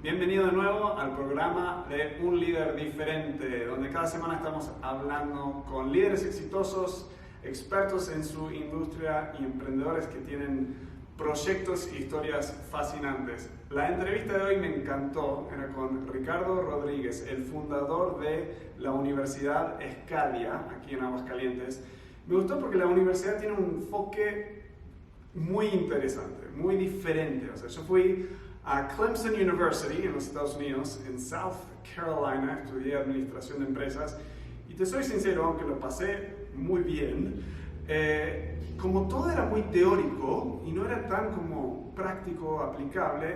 Bienvenido de nuevo al programa de Un Líder Diferente, donde cada semana estamos hablando con líderes exitosos, expertos en su industria y emprendedores que tienen proyectos e historias fascinantes. La entrevista de hoy me encantó, era con Ricardo Rodríguez, el fundador de la Universidad Scadia, aquí en Aguascalientes. Me gustó porque la universidad tiene un enfoque muy interesante, muy diferente. O sea, yo fui a Clemson University en los Estados Unidos, en South Carolina, estudié administración de empresas y te soy sincero, aunque lo pasé muy bien, como todo era muy teórico y no era tan como práctico, aplicable,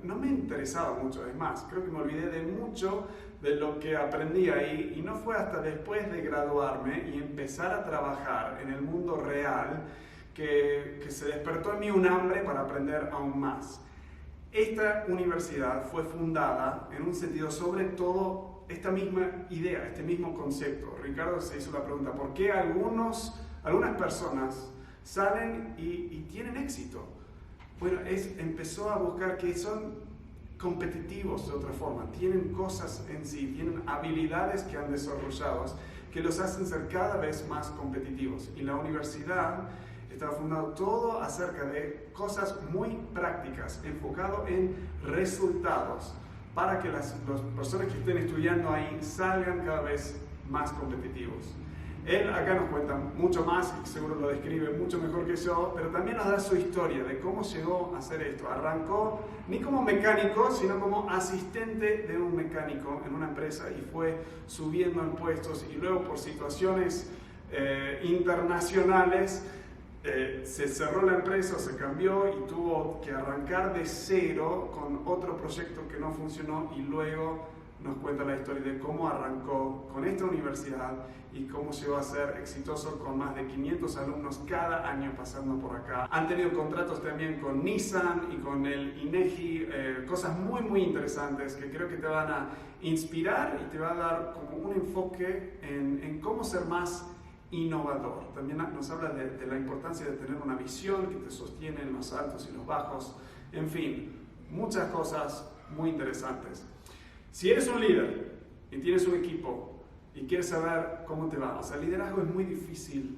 no me interesaba mucho. Es más, creo que me olvidé de mucho de lo que aprendí ahí y no fue hasta después de graduarme y empezar a trabajar en el mundo real que se despertó en mí un hambre para aprender aún más. Esta universidad fue fundada en un sentido sobre todo esta misma idea, este mismo concepto. Ricardo se hizo la pregunta, ¿por qué algunas personas salen y tienen éxito? Bueno, empezó a buscar que son competitivos de otra forma, tienen cosas en sí, tienen habilidades que han desarrollado que los hacen ser cada vez más competitivos. Y la universidad estaba fundado todo acerca de cosas muy prácticas, enfocado en resultados, para que las personas que estén estudiando ahí salgan cada vez más competitivos. Él acá nos cuenta mucho más, y seguro lo describe mucho mejor que yo, pero también nos da su historia de cómo llegó a hacer esto. Arrancó ni como mecánico, sino como asistente de un mecánico en una empresa y fue subiendo en puestos y luego por situaciones internacionales se cerró la empresa, se cambió y tuvo que arrancar de cero con otro proyecto que no funcionó y luego nos cuenta la historia de cómo arrancó con esta universidad y cómo llegó a ser exitoso con más de 500 alumnos cada año pasando por acá. Han tenido contratos también con Nissan y con el INEGI, cosas muy interesantes que creo que te van a inspirar y te va a dar como un enfoque en cómo ser más innovador. También nos habla de la importancia de tener una visión que te sostiene en los altos y los bajos. En fin, muchas cosas muy interesantes. Si eres un líder y tienes un equipo y quieres saber cómo te va, o sea, el liderazgo es muy difícil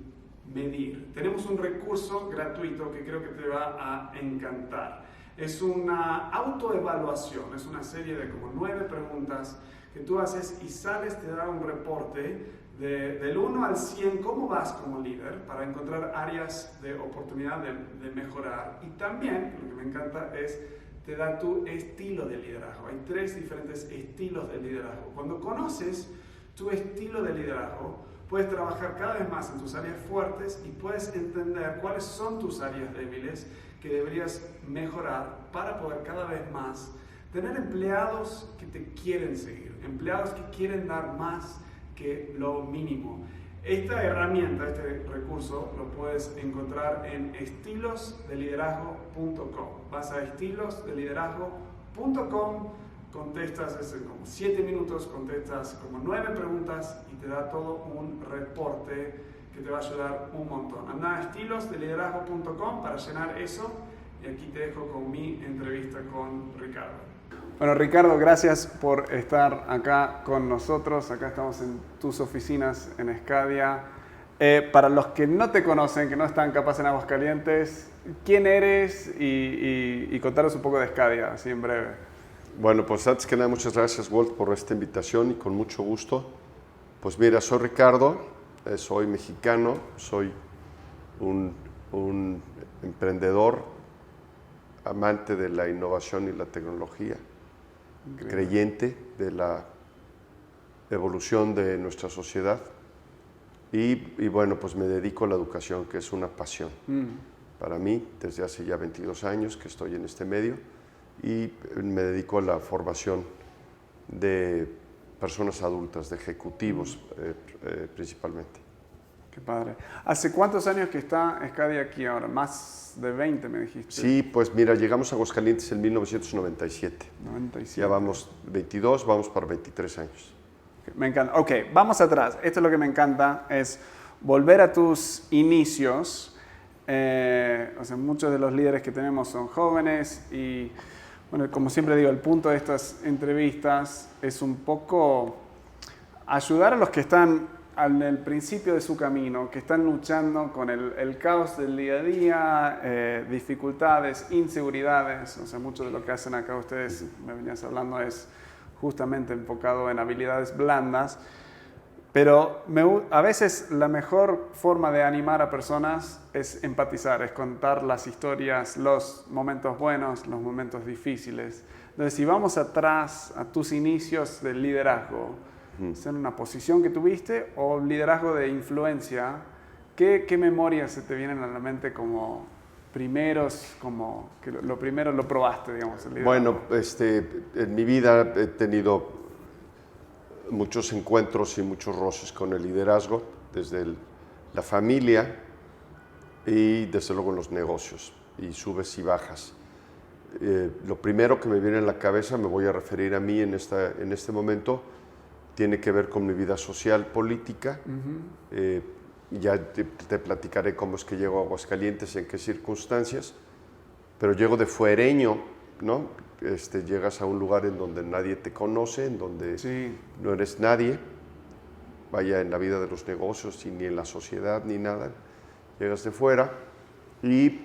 medir. Tenemos un recurso gratuito que creo que te va a encantar. Es una autoevaluación, es una serie de como 9 preguntas que tú haces y sales, te da un reporte del 1 al 100, cómo vas como líder para encontrar áreas de oportunidad de mejorar. Y también, lo que me encanta es, te da tu estilo de liderazgo. Hay 3 diferentes estilos de liderazgo. Cuando conoces tu estilo de liderazgo, puedes trabajar cada vez más en tus áreas fuertes y puedes entender cuáles son tus áreas débiles que deberías mejorar para poder cada vez más tener empleados que te quieren seguir, empleados que quieren dar más que lo mínimo. Esta herramienta, este recurso, lo puedes encontrar en estilosdeliderazgo.com. Vas a estilosdeliderazgo.com, contestas como 7 minutos, contestas como 9 preguntas y te da todo un reporte que te va a ayudar un montón. Anda a estilosdeliderazgo.com para llenar eso y aquí te dejo con mi entrevista con Ricardo. Bueno, Ricardo, gracias por estar acá con nosotros. Acá estamos en tus oficinas en Scadia. Para los que no te conocen, que no están capaz en Aguascalientes, ¿quién eres? Y contaros un poco de Scadia, así en breve. Bueno, pues antes que nada, muchas gracias, Walt, por esta invitación y con mucho gusto. Pues mira, soy Ricardo, soy mexicano, soy un emprendedor, amante de la innovación y la tecnología. Increíble. Creyente de la evolución de nuestra sociedad y bueno, pues me dedico a la educación, que es una pasión para mí, desde hace ya 22 años que estoy en este medio y me dedico a la formación de personas adultas, de ejecutivos principalmente. Qué padre. ¿Hace cuántos años que está Scadia aquí ahora? Más de 20 me dijiste. Sí, pues mira, llegamos a Aguascalientes en 1997. 97. Ya vamos 22, vamos para 23 años. Me encanta. Ok, vamos atrás. Esto es lo que me encanta, es volver a tus inicios. O sea, muchos de los líderes que tenemos son jóvenes y Bueno, como siempre digo, el punto de estas entrevistas es un poco ayudar a los que están en el principio de su camino, que están luchando con el caos del día a día, dificultades, inseguridades. O sea, mucho de lo que hacen acá ustedes, me venías hablando, es justamente enfocado en habilidades blandas. Pero a veces la mejor forma de animar a personas es empatizar, es contar las historias, los momentos buenos, los momentos difíciles. Entonces, si vamos atrás a tus inicios del liderazgo, en una posición que tuviste o liderazgo de influencia, ¿qué memorias se te vienen a la mente como primeros, como que lo primero lo probaste, digamos? El liderazgo? Bueno, en mi vida he tenido muchos encuentros y muchos roces con el liderazgo, desde la familia y desde luego en los negocios, y subes y bajas. Lo primero que me viene en la cabeza, me voy a referir a mí en este momento, tiene que ver con mi vida social, política. Ya te platicaré cómo es que llego a Aguascalientes, en qué circunstancias, pero llego de fuereño, ¿no? Llegas a un lugar en donde nadie te conoce, en donde no eres nadie, vaya en la vida de los negocios y ni en la sociedad ni nada, llegas de fuera y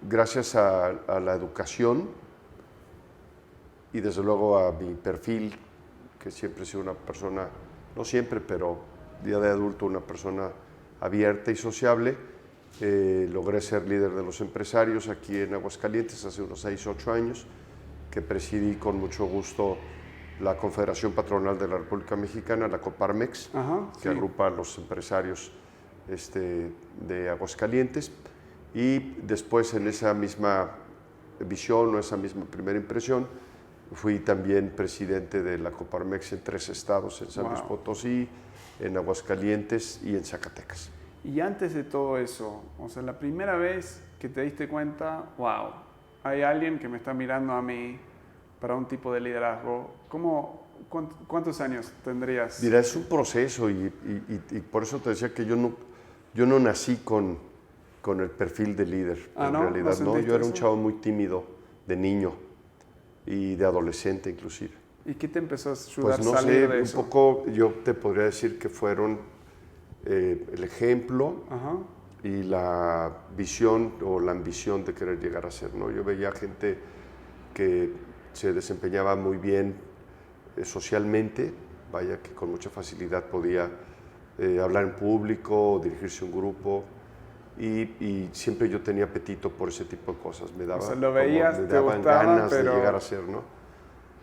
gracias a la educación y desde luego a mi perfil, que siempre he sido una persona, no siempre, pero ya de adulto una persona abierta y sociable, logré ser líder de los empresarios aquí en Aguascalientes hace unos 6 o 8 años, que presidí con mucho gusto la Confederación Patronal de la República Mexicana, la Coparmex, que agrupa a los empresarios de Aguascalientes. Y después, en esa misma visión o esa misma primera impresión, fui también presidente de la Coparmex en 3 estados, en San Luis Potosí, en Aguascalientes y en Zacatecas. Y antes de todo eso, o sea, la primera vez que te diste cuenta, hay alguien que me está mirando a mí para un tipo de liderazgo, ¿cuántos años tendrías? Mira, es un proceso y por eso te decía que yo no nací con el perfil de líder, en realidad, ¿no? Yo era un chavo muy tímido, de niño y de adolescente inclusive. ¿Y qué te empezó a ayudar a salir de eso? Un poco, yo te podría decir que fueron el ejemplo y la visión o la ambición de querer llegar a ser, ¿no? Yo veía gente que se desempeñaba muy bien socialmente, vaya que con mucha facilidad podía hablar en público, dirigirse a un grupo, y siempre yo tenía apetito por ese tipo de cosas. Me daba, o sea, lo veías, me daban ganas pero... de llegar a ser, ¿no?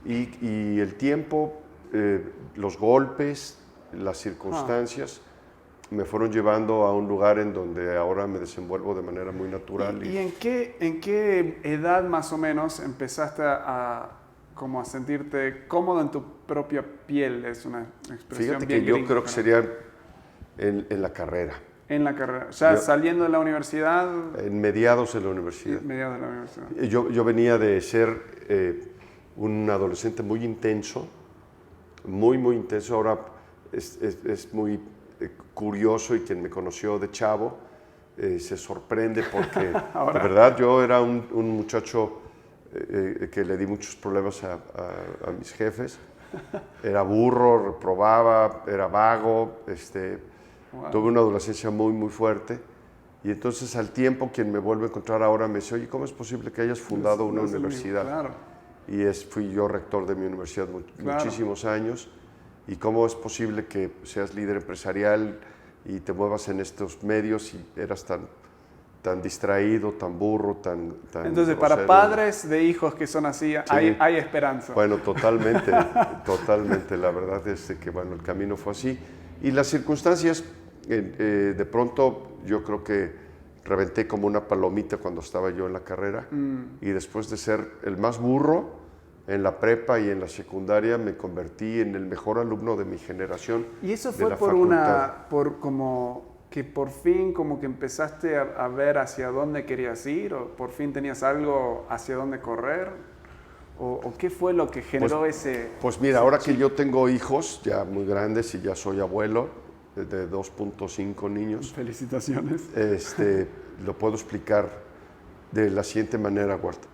Y el tiempo, los golpes, las circunstancias me fueron llevando a un lugar en donde ahora me desenvuelvo de manera muy natural. ¿Y en qué edad más o menos empezaste a sentirte cómodo en tu propia piel? Es una expresión Fíjate bien que yo gringa, creo que sería en la carrera. En la carrera, o sea, saliendo de la universidad. En mediados de la universidad. Mediados de la universidad. Yo venía de ser un adolescente muy intenso, muy intenso. Ahora es muy curioso, y quien me conoció de chavo se sorprende porque de verdad yo era un muchacho que le di muchos problemas a mis jefes. Era burro, reprobaba, era vago, tuve una adolescencia muy fuerte. Y entonces al tiempo quien me vuelve a encontrar ahora me dice, oye, ¿cómo es posible que hayas fundado una universidad? Claro. Y fui yo rector de mi universidad muchísimos años. ¿Y cómo es posible que seas líder empresarial y te muevas en estos medios y eras tan distraído, tan burro, tan Entonces, para padres de hijos que son así, sí, hay esperanza. Bueno, totalmente, totalmente. La verdad es que, bueno, el camino fue así. Y las circunstancias, de pronto, yo creo que reventé como una palomita cuando estaba yo en la carrera. Y después de ser el más burro en la prepa y en la secundaria, me convertí en el mejor alumno de mi generación. ¿Y eso fue por que por fin como que empezaste a ver hacia dónde querías ir, o por fin tenías algo hacia dónde correr, o qué fue lo que generó ese... Pues mira, ahora que yo tengo hijos ya muy grandes y ya soy abuelo de 2.5 niños. Felicitaciones. Lo puedo explicar de la siguiente manera, Huerta.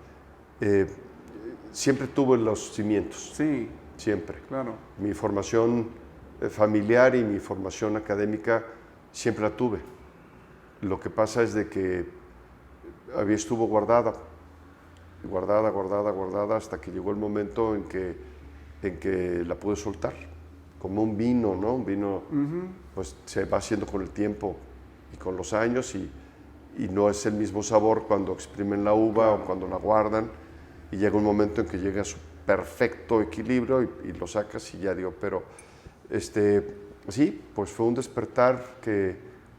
siempre tuve los cimientos. Sí, Siempre. claro. Mi formación familiar y mi formación académica siempre la tuve. Lo que pasa es de que estuvo guardada, hasta que llegó el momento en que la pude soltar. Como un vino, ¿no? Un vino pues se va haciendo con el tiempo y con los años y no es el mismo sabor cuando exprimen la uva o cuando la guardan, y llega un momento en que llega a su perfecto equilibrio y lo sacas y ya digo, pero sí, pues fue un despertar que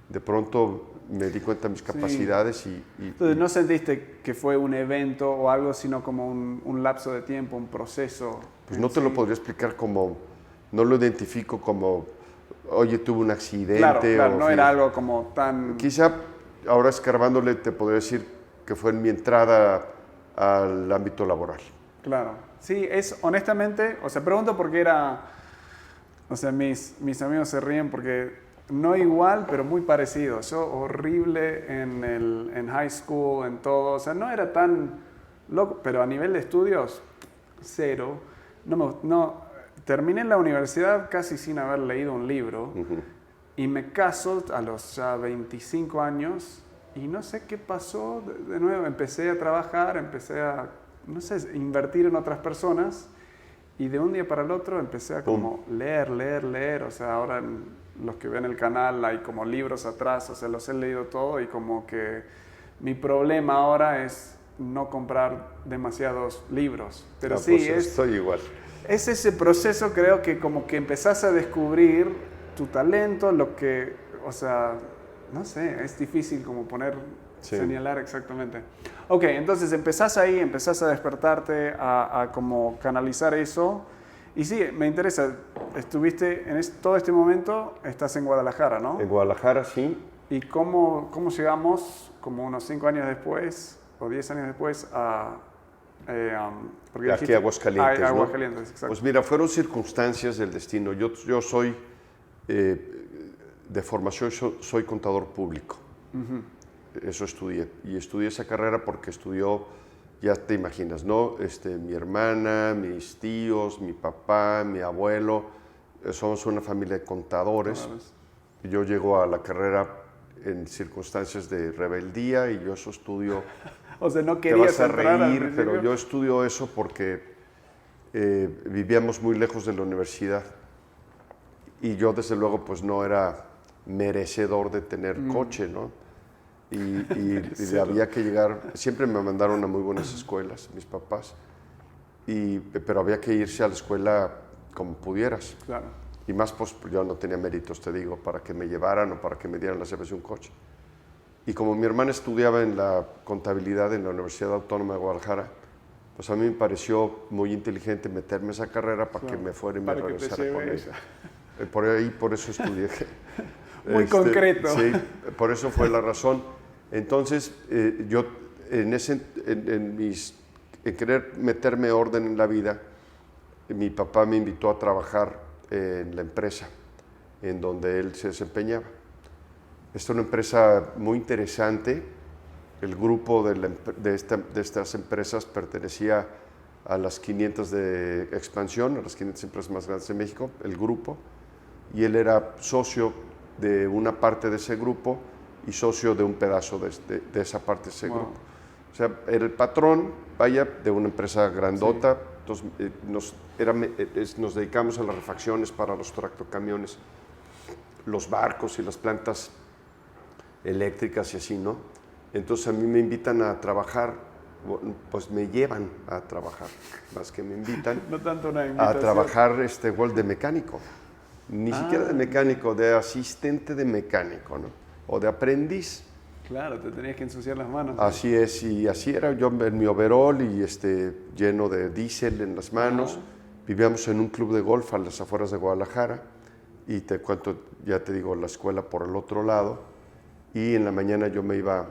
de pronto me di cuenta de mis capacidades Entonces, ¿no sentiste que fue un evento o algo, sino como un lapso de tiempo, un proceso? Pues no te lo podría explicar como, no lo identifico como, oye, tuve un accidente. Claro, no era algo como tan... Quizá ahora escarbándole te podría decir que fue en mi entrada al ámbito laboral. Claro, sí, honestamente, o sea, pregunto porque o sea, mis amigos se ríen porque no igual, pero muy parecido. Yo horrible en high school, en todo, o sea, no era tan loco, pero a nivel de estudios, cero. Terminé la universidad casi sin haber leído un libro y me caso a los ya 25 años y no sé qué pasó, de nuevo empecé a trabajar, empecé a, no sé, invertir en otras personas y de un día para el otro empecé a como leer, o sea, ahora los que ven el canal hay como libros atrás, o sea, los he leído todo y como que mi problema ahora es no comprar demasiados libros, pero no, sí, pues estoy igual. Es ese proceso, creo que como que empezás a descubrir tu talento, lo que, o sea, no sé, es difícil como señalar exactamente. Ok, entonces empezás ahí, empezás a despertarte, a como canalizar eso. Y sí, me interesa, estuviste todo este momento, estás en Guadalajara, ¿no? En Guadalajara, sí. ¿Y cómo llegamos, como unos 5 años después, o 10 años después, aquí a Aguascalientes, ¿no? Aguascalientes, exacto. Pues mira, fueron circunstancias del destino. Yo soy, de formación, soy contador público. Eso estudié. Y estudié esa carrera porque estudió, ya te imaginas, ¿no? Mi hermana, mis tíos, mi papá, mi abuelo, somos una familia de contadores. Yo llego a la carrera en circunstancias de rebeldía y yo eso estudio. O sea, no querías te vas a entrar al reír, principio. pero yo estudio eso porque vivíamos muy lejos de la universidad y yo desde luego pues no era merecedor de tener coche, ¿no? Y había que llegar, siempre me mandaron a muy buenas escuelas, mis papás, pero había que irse a la escuela como pudieras. Claro. Y más pues yo no tenía méritos, te digo, para que me llevaran o para que me dieran la llave de un coche. Y como mi hermana estudiaba en la contabilidad en la Universidad Autónoma de Guadalajara, pues a mí me pareció muy inteligente meterme en esa carrera para que me fuera y me regresara con ella. Por eso estudié. Muy concreto. Sí, por eso fue la razón. Entonces, yo en querer meterme orden en la vida, mi papá me invitó a trabajar en la empresa en donde él se desempeñaba. Esta es una empresa muy interesante. El grupo de estas empresas pertenecía a las 500 de expansión, a las 500 empresas más grandes de México, el grupo, y él era socio de una parte de ese grupo y socio de un pedazo de esa parte de ese grupo. O sea, era el patrón, de una empresa grandota. Sí. Entonces, nos dedicamos a las refacciones para los tractocamiones, los barcos y las plantas eléctricas y así, ¿no? Entonces a mí me invitan a trabajar, pues me llevan a trabajar, más que me invitan. No tanto una invitación. A trabajar de mecánico. Ni siquiera de mecánico, de asistente de mecánico, ¿no? O de aprendiz. Claro, te tenías que ensuciar las manos. Así es, y así era yo en mi overol y lleno de diésel en las manos. Vivíamos en un club de golf a las afueras de Guadalajara y te cuento, ya te digo, la escuela por el otro lado. Y en la mañana yo me iba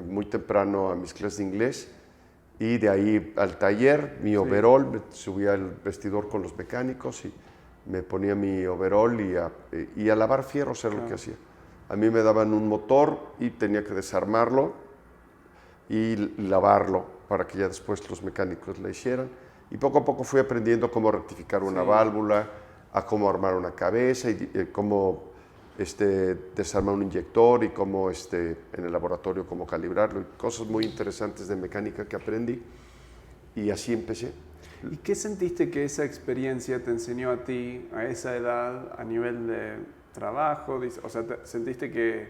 muy temprano a mis clases de inglés y de ahí al taller, mi overol, me subía al vestidor con los mecánicos y me ponía mi overol y a lavar fierros era lo que hacía. A mí me daban un motor y tenía que desarmarlo y lavarlo para que ya después los mecánicos le hicieran. Y poco a poco fui aprendiendo cómo rectificar una válvula, a cómo armar una cabeza, y cómo desarmar un inyector, y cómo en el laboratorio cómo calibrarlo, y cosas muy interesantes de mecánica que aprendí, y así empecé. ¿Y qué sentiste que esa experiencia te enseñó a ti a esa edad a nivel de trabajo? O sea, ¿sentiste que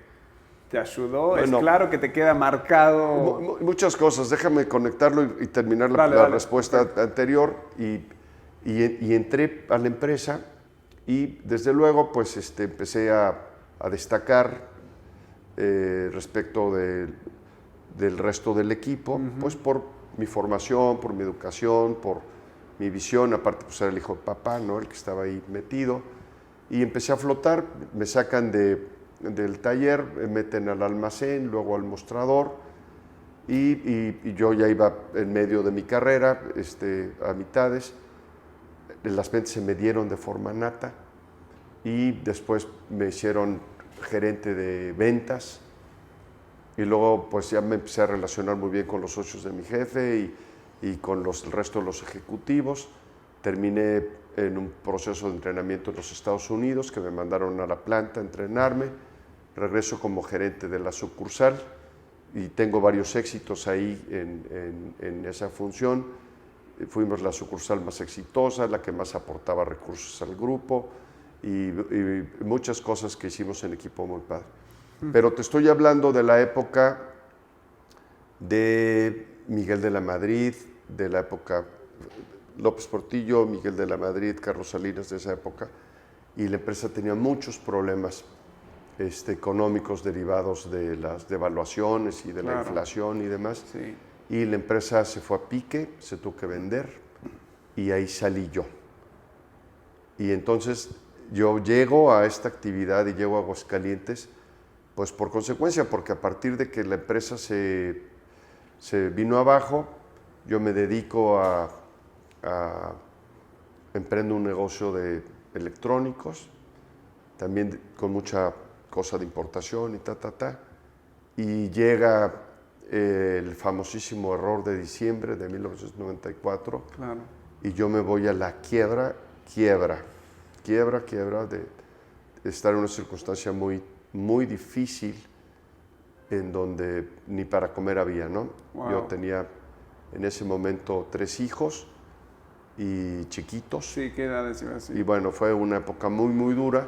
te ayudó? Bueno, es claro que te queda marcado. Muchas cosas. Déjame conectarlo y terminar la respuesta anterior. Y entré a la empresa y desde luego pues empecé a destacar respecto del resto del equipo, pues por mi formación, por mi educación, por mi visión. Aparte pues era el hijo de papá, ¿no? El que estaba ahí metido. Y empecé a flotar, me sacan del taller, me meten al almacén, luego al mostrador, y yo ya iba en medio de mi carrera, a mitades. Las ventas se me dieron de forma nata, y después me hicieron gerente de ventas, y luego pues ya me empecé a relacionar muy bien con los socios de mi jefe y con el resto de los ejecutivos. Terminé en un proceso de entrenamiento en los Estados Unidos, que me mandaron a la planta a entrenarme. Regreso como gerente de la sucursal y tengo varios éxitos ahí en esa función. Fuimos la sucursal más exitosa, la que más aportaba recursos al grupo, y muchas cosas que hicimos en equipo muy padre. Pero te estoy hablando de la época de Miguel de la Madrid, de la época López Portillo, Miguel de la Madrid, Carlos Salinas, de esa época, y la empresa tenía muchos problemas económicos derivados de las devaluaciones y de la inflación y demás. Sí. Y la empresa se fue a pique, se tuvo que vender, y ahí salí yo. Y entonces yo llego a esta actividad y llego a Aguascalientes, pues por consecuencia, porque a partir de que la empresa se vino abajo, yo me dedico emprendo un negocio de electrónicos, también con mucha cosa de importación y y llega el famosísimo error de diciembre de 1994, Claro. Y yo me voy a la quiebra de estar en una circunstancia muy, muy difícil, en donde ni para comer había, ¿no? Wow. Yo tenía en ese momento 3 hijos y chiquitos. Sí, ¿qué edades iba así? Y bueno, fue una época muy, muy dura,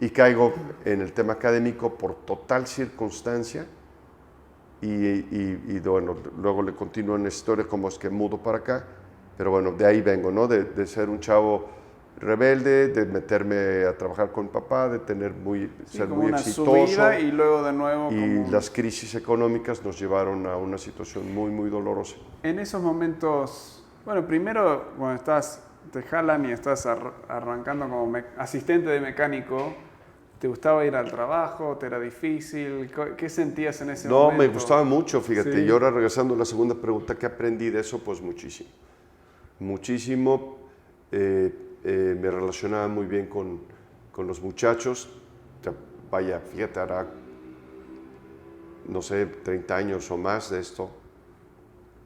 y caigo en el tema académico por total circunstancia, y bueno, luego le continúo en la historia cómo es que mudo para acá, pero bueno, de ahí vengo, ¿no? De ser un chavo rebelde, de meterme a trabajar con papá, de ser muy exitoso. Subida y luego de nuevo y las crisis económicas nos llevaron a una situación muy, muy dolorosa. En esos momentos, bueno, primero cuando te jalan y estás arrancando como asistente de mecánico, ¿te gustaba ir al trabajo? ¿Te era difícil? ¿Qué sentías en ese momento? No, me gustaba mucho, fíjate. Sí. Y ahora regresando a la segunda pregunta, ¿qué aprendí de eso? Pues muchísimo. Muchísimo. Me relacionaba muy bien con los muchachos. Vaya, fíjate, hará, no sé, 30 años o más de esto.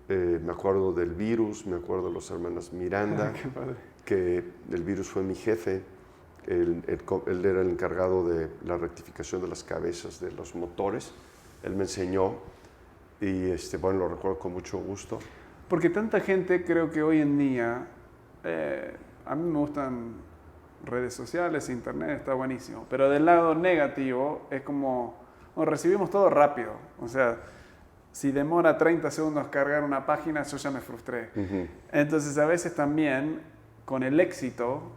Me acuerdo del Virus, me acuerdo de los hermanos Miranda, Qué padre. que el Virus fue mi jefe. Él era el encargado de la rectificación de las cabezas de los motores. Él me enseñó y bueno, lo recuerdo con mucho gusto. Porque tanta gente, creo que hoy en día, a mí me gustan redes sociales, internet, está buenísimo, pero del lado negativo es como, recibimos todo rápido. O sea, si demora 30 segundos cargar una página, yo ya me frustré. Uh-huh. Entonces, a veces también, con el éxito,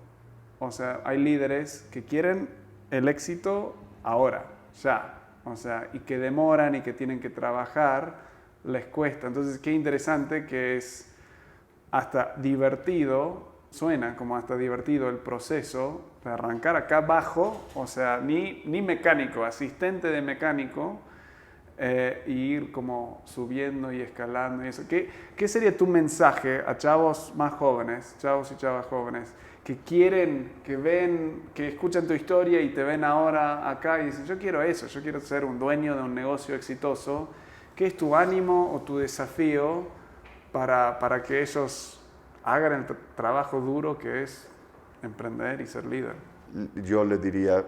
o sea, hay líderes que quieren el éxito ahora, ya. O sea, y que demoran y que tienen que trabajar, les cuesta. Entonces, qué interesante que es hasta divertido, suena como hasta divertido el proceso de arrancar acá abajo, o sea, ni mecánico, asistente de mecánico, y ir como subiendo y escalando y eso. ¿Qué sería tu mensaje a chavos más jóvenes, chavos y chavas jóvenes, que quieren, que ven, que escuchan tu historia y te ven ahora acá y dicen, yo quiero eso, yo quiero ser un dueño de un negocio exitoso? ¿Qué es tu ánimo o tu desafío para que ellos hagan el trabajo duro que es emprender y ser líder. Yo le diría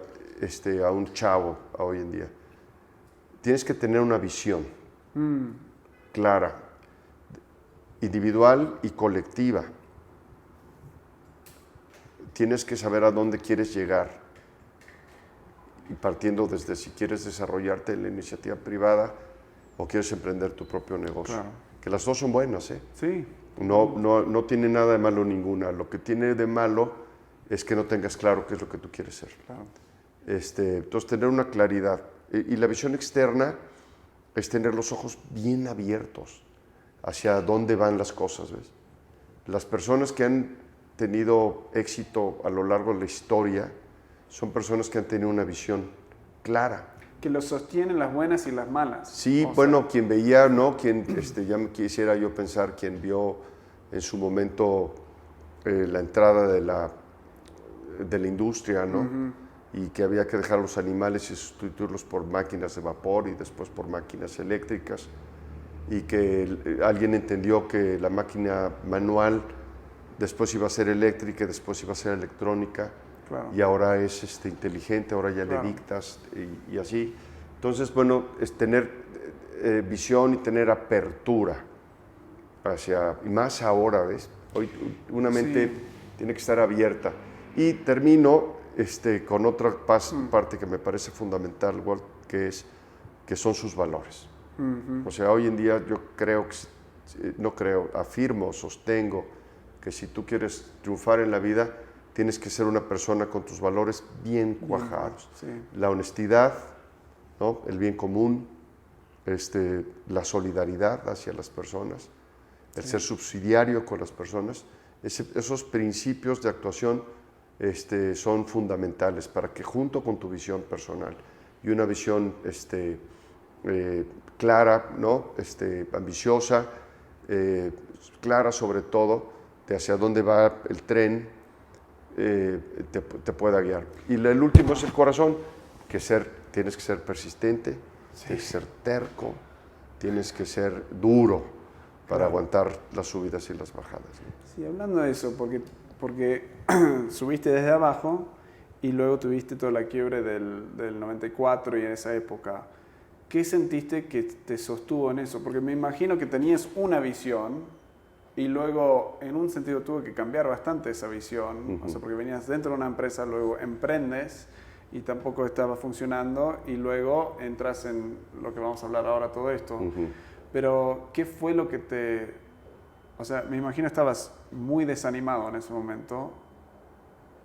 a un chavo hoy en día, tienes que tener una visión clara, individual y colectiva. Tienes que saber a dónde quieres llegar y partiendo desde si quieres desarrollarte en la iniciativa privada o quieres emprender tu propio negocio. Claro. Que las dos son buenas, ¿eh? Sí. No tiene nada de malo ninguna. Lo que tiene de malo es que no tengas claro qué es lo que tú quieres ser. Claro. Entonces, tener una claridad. Y la visión externa es tener los ojos bien abiertos hacia dónde van las cosas, ¿ves? Las personas que han tenido éxito a lo largo de la historia son personas que han tenido una visión clara. Que lo sostienen las buenas y las malas. Sí, bueno, quien veía, ¿no? Ya me quisiera yo pensar, quien vio en su momento la entrada de la industria, ¿no? Y que había que dejar los animales y sustituirlos por máquinas de vapor y después por máquinas eléctricas. Y que alguien entendió que la máquina manual después iba a ser eléctrica, después iba a ser electrónica. Claro. Y ahora es inteligente, ahora ya Claro. le dictas y así. Entonces, bueno, es tener visión y tener apertura y más ahora, ¿ves? Hoy una mente tiene que estar abierta. Y termino con otra parte que me parece fundamental, Walt, que son sus valores. O sea, hoy en día yo afirmo, sostengo que si tú quieres triunfar en la vida, tienes que ser una persona con tus valores bien cuajados. Sí. La honestidad, ¿no? El bien común, la solidaridad hacia las personas, el ser subsidiario con las personas. Esos principios de actuación son fundamentales para que junto con tu visión personal y una visión clara, ¿no? Ambiciosa, clara sobre todo, de hacia dónde va el tren, te pueda guiar. Y el último es el corazón, tienes que ser persistente, tienes que ser terco, tienes que ser duro para aguantar las subidas y las bajadas, ¿no? Sí, hablando de eso, porque subiste desde abajo y luego tuviste toda la quiebre del 94 y en esa época. ¿Qué sentiste que te sostuvo en eso? Porque me imagino que tenías una visión y luego en un sentido tuve que cambiar bastante esa visión, o sea, porque venías dentro de una empresa, luego emprendes y tampoco estaba funcionando y luego entras en lo que vamos a hablar ahora, todo esto. Pero, ¿qué fue lo que o sea, me imagino estabas muy desanimado en ese momento.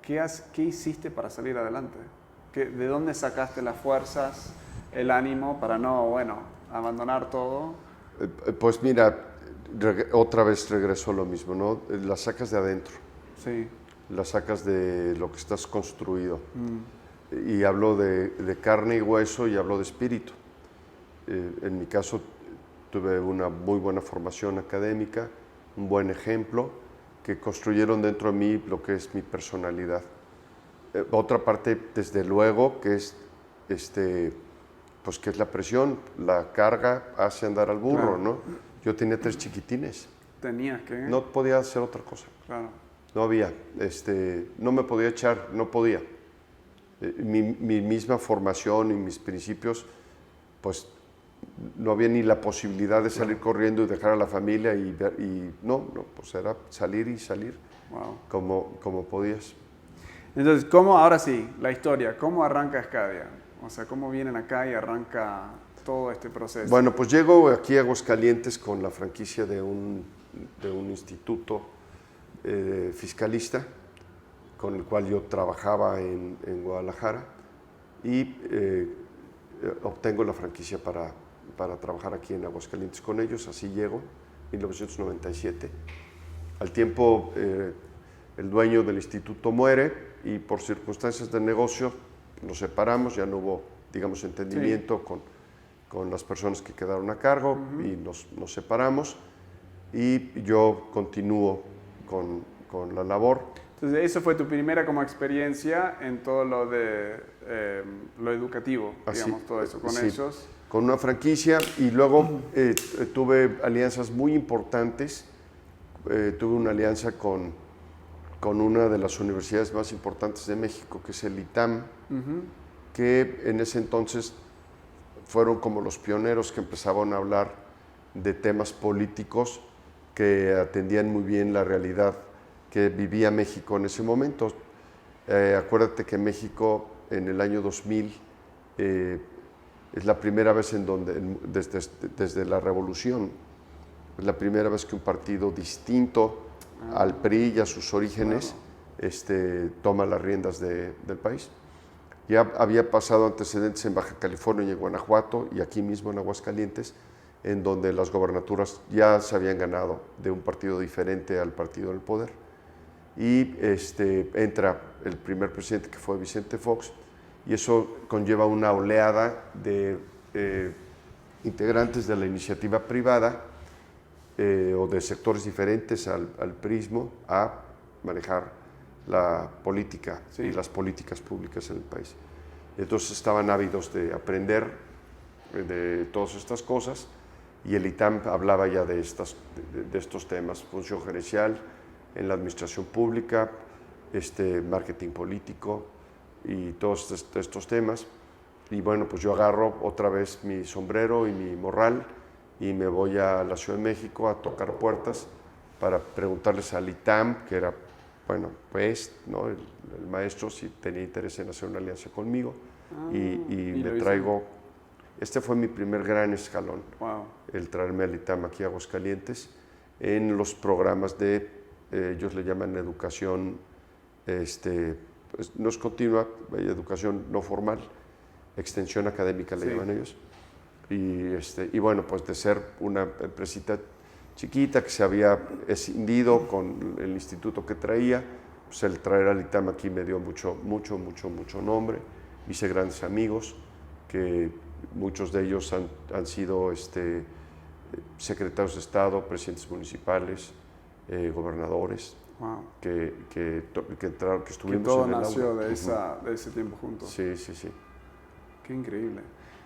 ¿Qué hiciste para salir adelante? ¿De dónde sacaste las fuerzas, el ánimo para no, abandonar todo? Pues mira, otra vez regreso a lo mismo, ¿no? Las sacas de adentro. Sí. Las sacas de lo que estás construido. Y hablo de carne y hueso y hablo de espíritu. En mi caso tuve una muy buena formación académica, un buen ejemplo, que construyeron dentro de mí lo que es mi personalidad. Otra parte, desde luego, que es pues que es la presión, la carga hace andar al burro, ¿no? Yo tenía 3 chiquitines. ¿Tenías que? No podía hacer otra cosa. Claro. No había, no me podía echar, no podía. Mi misma formación y mis principios, pues no había ni la posibilidad de salir corriendo y dejar a la familia no, pues era salir y salir como podías. Entonces, ahora sí, la historia, ¿cómo arranca Scadia? O sea, ¿cómo vienen acá y arranca todo este proceso? Bueno, pues llego aquí a Aguascalientes con la franquicia de un instituto fiscalista con el cual yo trabajaba en Guadalajara y obtengo la franquicia para trabajar aquí en Aguascalientes con ellos. Así llego, 1997. Al tiempo, el dueño del instituto muere y por circunstancias de negocio nos separamos, ya no hubo, digamos, entendimiento con las personas que quedaron a cargo y nos separamos y yo continúo con la labor. Entonces, eso fue tu primera como experiencia en todo lo de lo educativo, digamos, todo eso, con ellos. Con una franquicia y luego tuve alianzas muy importantes tuve una alianza con una de las universidades más importantes de México, que es el ITAM, que en ese entonces fueron como los pioneros que empezaban a hablar de temas políticos que atendían muy bien la realidad que vivía México en ese momento. Acuérdate que México en el año 2000 es la primera vez en donde, desde la revolución, es la primera vez que un partido distinto al PRI y a sus orígenes toma las riendas del país. Ya había pasado antecedentes en Baja California y en Guanajuato y aquí mismo en Aguascalientes, en donde las gobernaturas ya se habían ganado de un partido diferente al partido del poder. Y entra el primer presidente, que fue Vicente Fox, y eso conlleva una oleada de integrantes de la iniciativa privada o de sectores diferentes al prismo a manejar la política y las políticas públicas en el país. Entonces estaban ávidos de aprender de todas estas cosas, y el ITAM hablaba ya de estos temas: función gerencial en la administración pública, marketing político y todos estos temas. Y bueno, pues yo agarro otra vez mi sombrero y mi morral y me voy a la Ciudad de México a tocar puertas para preguntarles al ITAM, que era, bueno, pues, ¿no? el maestro, si tenía interés en hacer una alianza conmigo. Y me traigo, este fue mi primer gran escalón, el traerme al ITAM aquí a Aguascalientes, en los programas de, ellos le llaman educación, pues, no es continua, educación no formal, extensión académica le llaman ellos. Y bueno, pues de ser una empresita chiquita que se había escindido con el instituto que traía, pues el traer al ITAM aquí me dio mucho nombre. Hice grandes amigos, que muchos de ellos han sido secretarios de Estado, presidentes municipales, gobernadores, que estuvimos todo en el nació aula. de ese tiempo juntos. Sí, sí, sí. Qué increíble.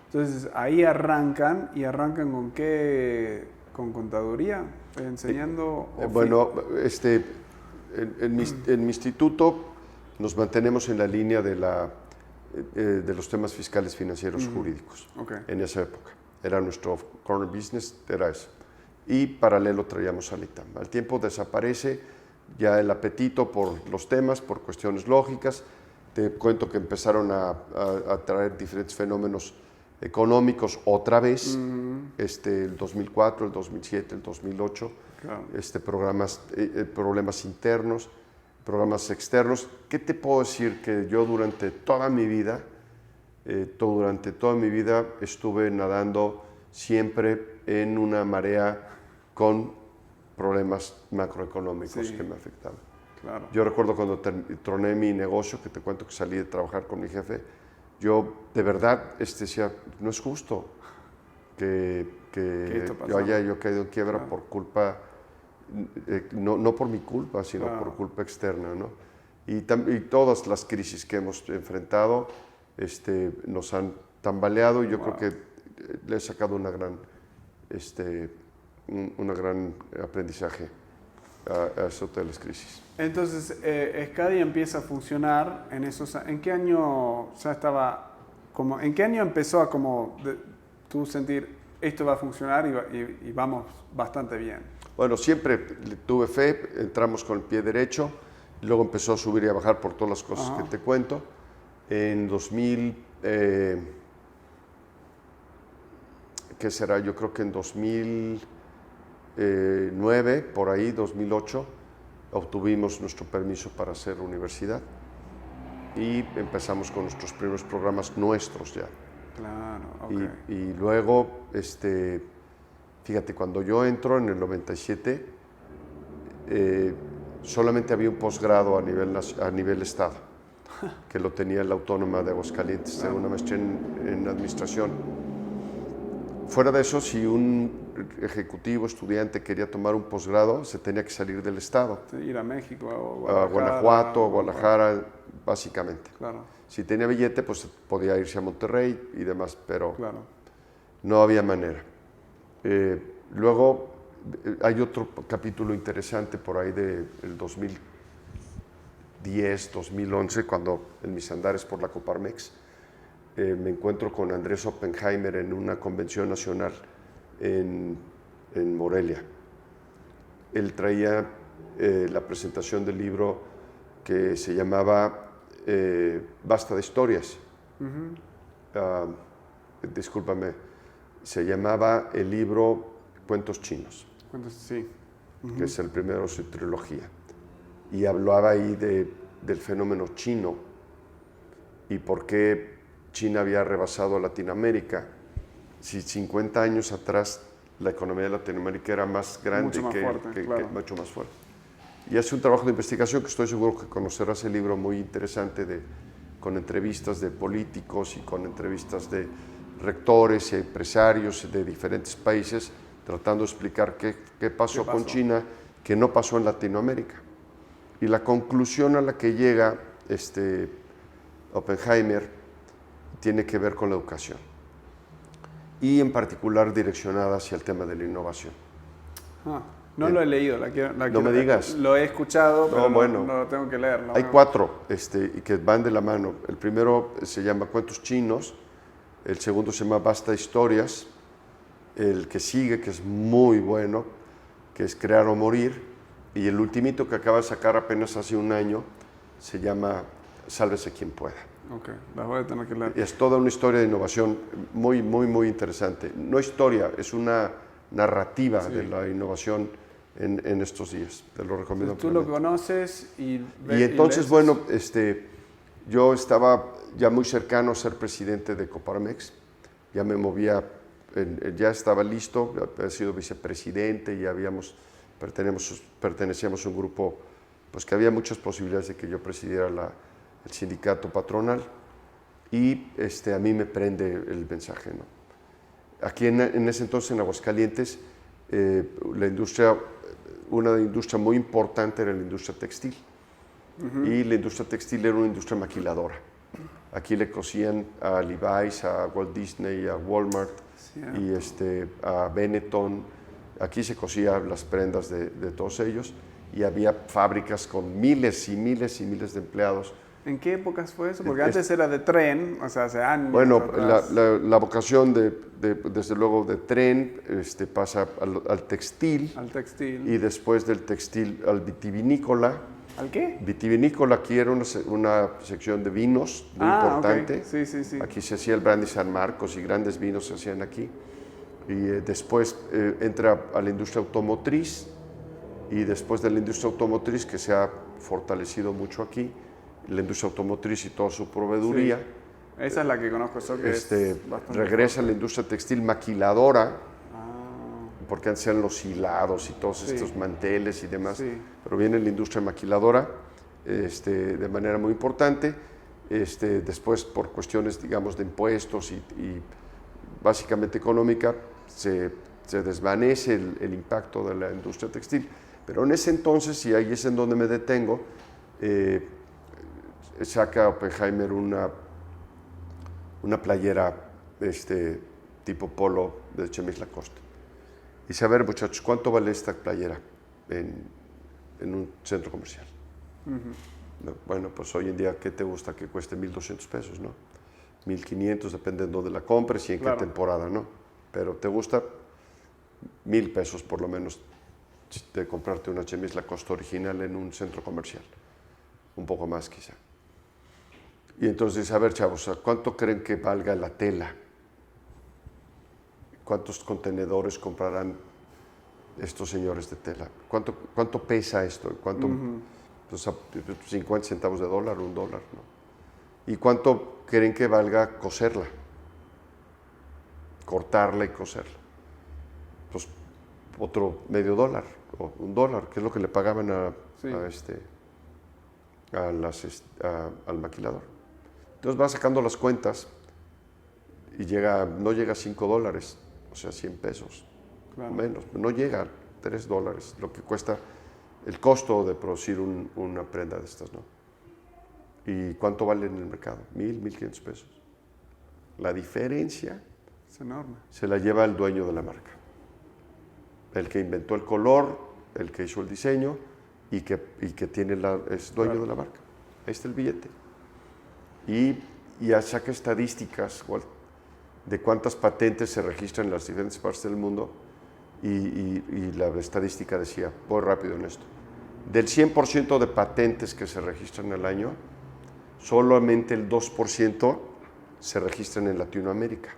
Entonces, ahí arrancan, ¿y arrancan con qué? ¿Con contaduría? ¿Enseñando? Bueno, en mi instituto nos mantenemos en la línea de los temas fiscales, financieros, jurídicos. En esa época. Era nuestro core business, era eso. Y paralelo traíamos al ITAM. Al tiempo desaparece ya el apetito por los temas, por cuestiones lógicas. Te cuento que empezaron a traer diferentes fenómenos económicos otra vez, el 2004, el 2007, el 2008, problemas internos, programas externos. ¿Qué te puedo decir? Que yo durante toda mi vida estuve nadando siempre en una marea con problemas macroeconómicos que me afectaban. Claro. Yo recuerdo cuando troné mi negocio, que te cuento que salí de trabajar con mi jefe, yo de verdad decía, no es justo que yo haya caído en quiebra por culpa, no por mi culpa, sino por culpa externa, ¿no? Y todas las crisis que hemos enfrentado nos han tambaleado, y yo creo que le he sacado una gran aprendizaje a eso de las crisis. Entonces, Escadi empieza a funcionar en esos. ¿En qué año ya estaba como? ¿En qué año empezó a tú sentir esto va a funcionar y vamos bastante bien? Bueno, siempre tuve fe, entramos con el pie derecho, y luego empezó a subir y a bajar por todas las cosas que te cuento. En 2000, ¿qué será? Yo creo que en 2009, por ahí, 2008, obtuvimos nuestro permiso para hacer universidad y empezamos con nuestros primeros programas nuestros ya. Claro, y luego, fíjate, cuando yo entro en el 97, solamente había un posgrado a nivel estado, que lo tenía la Autónoma de Aguascalientes, era una maestría en administración. Fuera de eso, si un ejecutivo, estudiante quería tomar un posgrado, se tenía que salir del estado. Ir a México, a Guanajuato, a Guadalajara, básicamente. Claro. Si tenía billete, pues podía irse a Monterrey y demás, pero no había manera. Luego hay otro capítulo interesante por ahí del 2010, 2011, cuando en mis andares por la Coparmex me encuentro con Andrés Oppenheimer en una convención nacional en Morelia. Él traía la presentación del libro que se llamaba Basta de historias. Discúlpame, se llamaba el libro Cuentos chinos, Sí. que es el primero de su trilogía. Y hablaba ahí del fenómeno chino y por qué China había rebasado a Latinoamérica. Si 50 años atrás la economía de Latinoamérica era más grande, mucho más fuerte. Y hace un trabajo de investigación que estoy seguro que conocerás el libro, muy interesante, con entrevistas de políticos y con entrevistas de rectores y empresarios de diferentes países, tratando de explicar qué pasó con China que no pasó en Latinoamérica. Y la conclusión a la que llega Oppenheimer tiene que ver con la educación y en particular direccionada hacia el tema de la innovación. No lo he leído, no me digas. Lo he escuchado, pero no bueno, lo tengo que leer. Hay 4 que van de la mano. El primero se llama Cuentos chinos, el segundo se llama Basta de historias, el que sigue, que es muy bueno, que es Crear o Morir, y el ultimito que acaba de sacar apenas hace un año se llama Sálvese quien pueda. Ok, las voy a tener que leer. Es toda una historia de innovación muy, muy, muy interesante. No historia, es una narrativa de la innovación en estos días. Te lo recomiendo. Tú lo conoces y entonces, bueno, yo estaba ya muy cercano a ser presidente de Coparmex. Ya me movía, ya estaba listo, había sido vicepresidente y pertenecíamos a un grupo pues que había muchas posibilidades de que yo presidiera el sindicato patronal y a mí me prende el mensaje, ¿no? Aquí en ese entonces en Aguascalientes una industria muy importante era la industria textil y la industria textil era una industria maquiladora. Aquí le cosían a Levi's, a Walt Disney, a Walmart y a Benetton. Aquí se cosían las prendas de todos ellos y había fábricas con miles y miles y miles de empleados. ¿En qué épocas fue eso? Porque antes era de tren, o sea, hace años. Bueno, la vocación desde luego de tren pasa al textil. Al textil. Y después del textil al vitivinícola. ¿Al qué? Vitivinícola, aquí era una sección de vinos muy importante. Okay. Sí. Aquí se hacía el brandy San Marcos y grandes vinos se hacían aquí. Y después entra a la industria automotriz y después de la industria automotriz, que se ha fortalecido mucho aquí, la industria automotriz y toda su proveeduría. Sí. Esa es la que conozco, eso que regresa a la industria textil maquiladora, porque antes eran los hilados y todos estos manteles y demás, pero viene la industria maquiladora de manera muy importante. Después, por cuestiones, digamos, de impuestos y básicamente económica, se desvanece el impacto de la industria textil. Pero en ese entonces, y ahí es en donde me detengo, saca Oppenheimer una playera tipo polo de Chemis Lacoste. Dice, a ver, muchachos, ¿cuánto vale esta playera en un centro comercial? No, bueno, pues hoy en día, ¿qué te gusta? Que cueste 1,200 pesos, ¿no? 1,500, depende de dónde la compres y en qué temporada, ¿no? Pero te gusta 1,000 pesos por lo menos de comprarte una Chemis Lacoste original en un centro comercial. Un poco más quizá. Y entonces dice, a ver, chavos, ¿cuánto creen que valga la tela? ¿Cuántos contenedores comprarán estos señores de tela? ¿Cuánto pesa esto? ¿Cuánto? Pues, 50 centavos de dólar, $1, ¿no? ¿Y cuánto creen que valga coserla? Cortarla y coserla. Pues otro $0.50 o $1, que es lo que le pagaban al maquilador. Entonces va sacando las cuentas y no llega a $5, o sea, 100 pesos, menos, no llega a $3, lo que cuesta el costo de producir una prenda de estas, ¿no? ¿Y cuánto vale en el mercado? 1,500 pesos. La diferencia es enorme. Se la lleva el dueño de la marca. el que inventó el color, el que hizo el diseño y que tiene es dueño de la marca. Ahí está el billete. Y ya saca estadísticas de cuántas patentes se registran en las diferentes partes del mundo y la estadística decía, voy rápido en esto, del 100% de patentes que se registran al año, solamente el 2% se registran en Latinoamérica.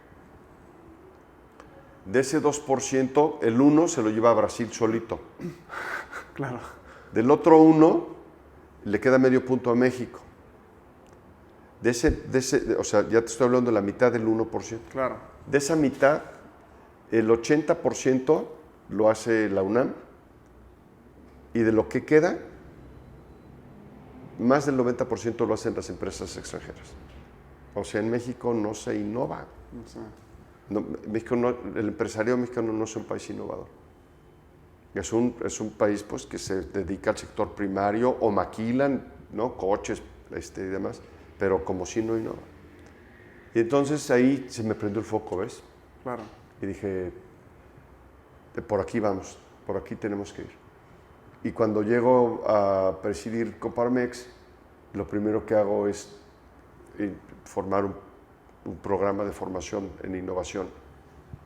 De ese 2%, el 1% se lo lleva a Brasil solito. Claro. Del otro 1% le queda medio punto a México. O sea, ya te estoy hablando de la mitad del 1%. Claro. De esa mitad, el 80% lo hace la UNAM y de lo que queda, más del 90% lo hacen las empresas extranjeras. O sea, en México no se innova. O sea, El empresario mexicano no es un país innovador. Es un país pues, que se dedica al sector primario o maquilan, ¿no? Coches y demás, pero como si no innova. Y entonces ahí se me prendió el foco, ¿ves? claro. Y dije, por aquí vamos, por aquí tenemos que ir. Y cuando llego a presidir Coparmex, lo primero que hago es formar un programa de formación en innovación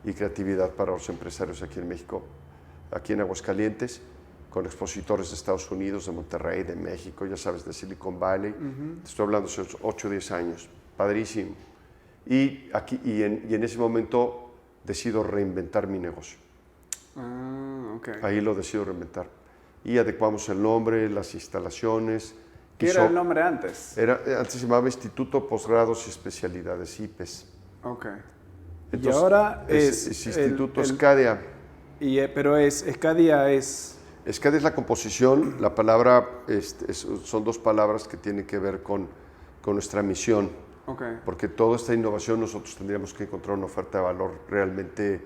y creatividad para los empresarios aquí en México, aquí en Aguascalientes, con expositores de Estados Unidos, de Monterrey, de México, ya sabes, de Silicon Valley. Estoy hablando de esos 8 o 10 años, padrísimo. Y en ese momento decido reinventar mi negocio. Okay. Ahí lo decido reinventar. Y adecuamos el nombre, las instalaciones. ¿Qué era el nombre antes? Antes se llamaba Instituto Posgrados y Especialidades, IPES. Ok. Entonces, y ahora es Instituto Scadia. Pero Scadia es... Scadia es la composición, la palabra, son 2 palabras que tienen que ver con nuestra misión. Okay. Porque toda esta innovación nosotros tendríamos que encontrar una oferta de valor realmente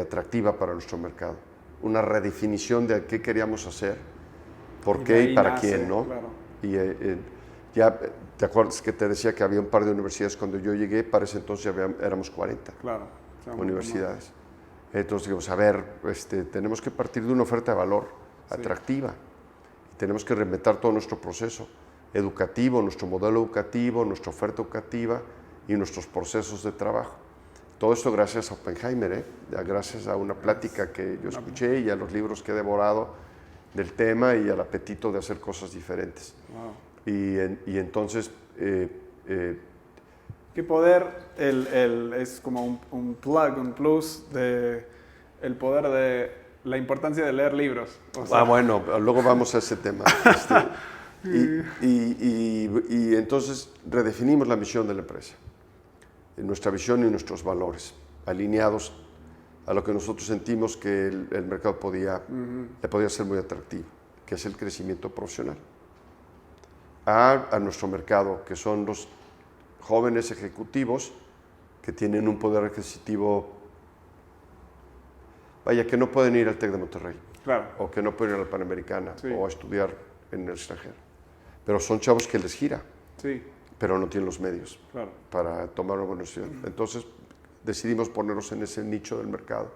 atractiva para nuestro mercado. Una redefinición de qué queríamos hacer, por qué y para quién, ¿no? Claro. Y ya te acuerdas que te decía que había un par de universidades cuando yo llegué, para ese entonces éramos 40 universidades. Entonces dijimos, a ver, tenemos que partir de una oferta de valor atractiva. Tenemos que reinventar todo nuestro proceso educativo, nuestro modelo educativo, nuestra oferta educativa y nuestros procesos de trabajo. Todo esto gracias a Oppenheimer, gracias a una plática que yo escuché y a los libros que he devorado del tema y al apetito de hacer cosas diferentes. Wow. Y entonces... ¿Qué poder es como un plug, un plus de el poder de la importancia de leer libros? O sea, bueno, luego vamos a ese tema. Y entonces redefinimos la misión de la empresa, nuestra visión y nuestros valores, alineados a lo que nosotros sentimos que el mercado le podía ser muy atractivo, que es el crecimiento profesional. A nuestro mercado, que son los jóvenes ejecutivos que tienen un poder adquisitivo, que no pueden ir al TEC de Monterrey, claro. o que no pueden ir a la Panamericana, o a estudiar en el extranjero. Pero son chavos que les gira, pero no tienen los medios para tomar una buena decisión. Entonces decidimos ponernos en ese nicho del mercado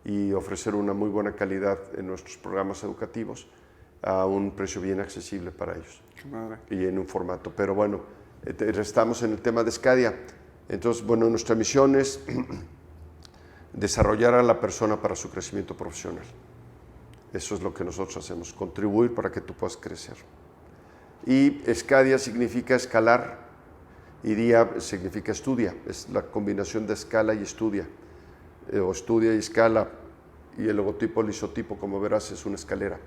y ofrecer una muy buena calidad en nuestros programas educativos a un precio bien accesible para ellos. Qué madre. Y en un formato. Pero bueno, estamos en el tema de Scadia. Entonces, bueno, nuestra misión es desarrollar a la persona para su crecimiento profesional. Eso es lo que nosotros hacemos, contribuir para que tú puedas crecer. Y Scadia significa escalar y Dia significa estudia. Es la combinación de escala y estudia. O estudia y escala. Y el logotipo, el isotipo, como verás, es una escalera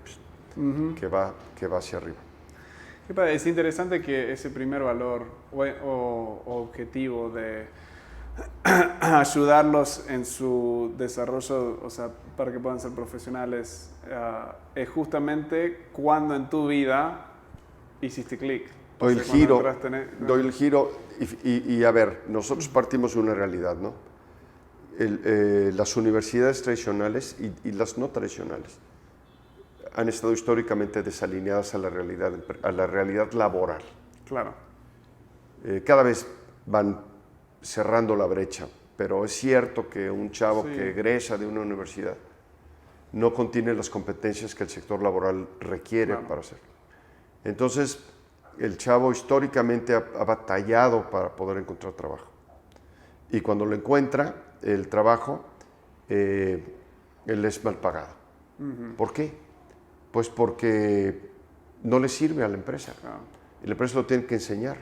que va hacia arriba. Es interesante que ese primer valor o objetivo de ayudarlos en su desarrollo, o sea, para que puedan ser profesionales, es justamente cuando en tu vida hiciste clic. Doy el giro y a ver, nosotros partimos de una realidad, ¿no? Las universidades tradicionales y las no tradicionales han estado históricamente desalineadas a la realidad laboral. Claro. Cada vez van cerrando la brecha, pero es cierto que un chavo que egresa de una universidad no contiene las competencias que el sector laboral requiere para hacerlo. Entonces, el chavo históricamente ha batallado para poder encontrar trabajo. Y cuando lo encuentra, el trabajo, él es mal pagado. ¿Por qué? Pues porque no le sirve a la empresa. Y la empresa lo tiene que enseñar.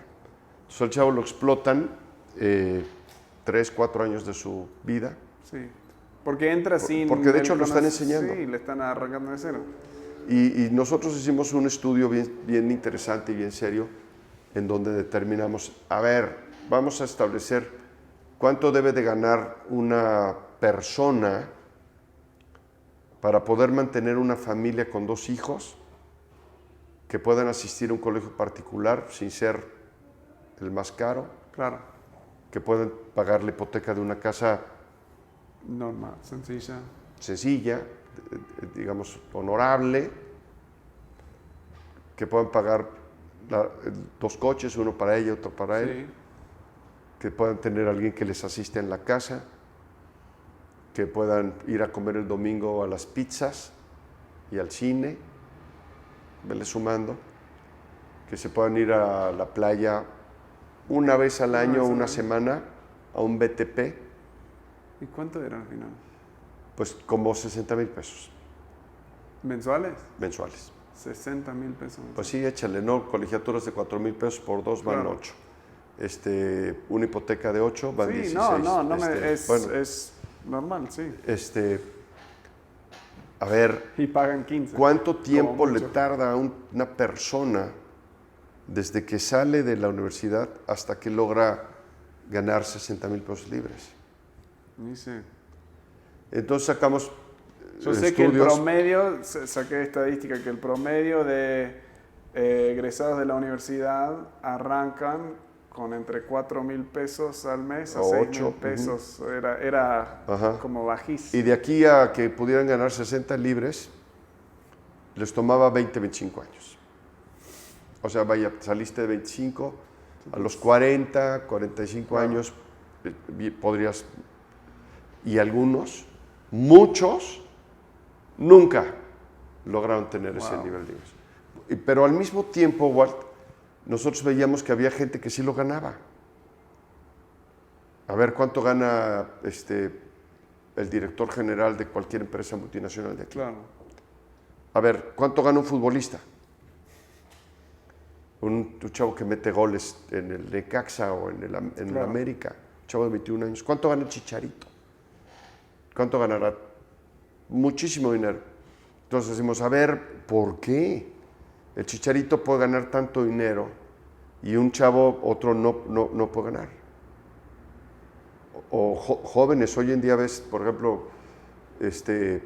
Entonces, al chavo lo explotan 3, 4 años de su vida. Sí. Porque entra sin... Porque de hecho lo están enseñando. Sí, le están arrancando de cero. Y nosotros hicimos un estudio bien interesante y bien serio en donde determinamos, a ver, vamos a establecer cuánto debe de ganar una persona para poder mantener una familia con 2 hijos que puedan asistir a un colegio particular sin ser el más caro, Claro. que puedan pagar la hipoteca de una casa Normal, sencilla. sencilla, digamos, honorable, que puedan pagar 2 coches, uno para ella, otro para él, que puedan tener alguien que les asiste en la casa, que puedan ir a comer el domingo a las pizzas y al cine, vele sumando, que se puedan ir a la playa una vez al año, una semana, a un BTP. ¿Y cuánto era al final? Pues como 60,000 pesos ¿Mensuales? mensuales. 60,000 pesos. Pues sí, échale, ¿no? Colegiaturas de 4,000 pesos por 2 van 8. Una hipoteca de 8 van 16. No, bueno, es normal, sí. A ver, Y pagan 15. ¿cuánto tiempo le tarda a una persona desde que sale de la universidad hasta que logra ganar 60,000 pesos libres? Ni sé. Entonces sacamos Yo sé que el promedio, saqué estadística, que el promedio de egresados de la universidad arrancan con entre 4,000 pesos al mes a 6,000 pesos. Era como bajísimo. Y de aquí a que pudieran ganar 60 libres, les tomaba 20, 25 años. O sea, vaya, saliste de 25, a los 40, 45 años podrías... Y algunos, muchos, nunca lograron tener ese nivel de ingreso. Pero al mismo tiempo, Walt, nosotros veíamos que había gente que sí lo ganaba. A ver, ¿cuánto gana el director general de cualquier empresa multinacional de aquí? Claro. A ver, ¿cuánto gana un futbolista? Un chavo que mete goles en el Necaxa o en el América, un chavo de 21 años. ¿Cuánto gana el Chicharito? ¿Cuánto ganará? Muchísimo dinero. Entonces decimos, a ver, ¿por qué el Chicharito puede ganar tanto dinero y un chavo, otro no puede ganar? O jóvenes, hoy en día ves, por ejemplo, él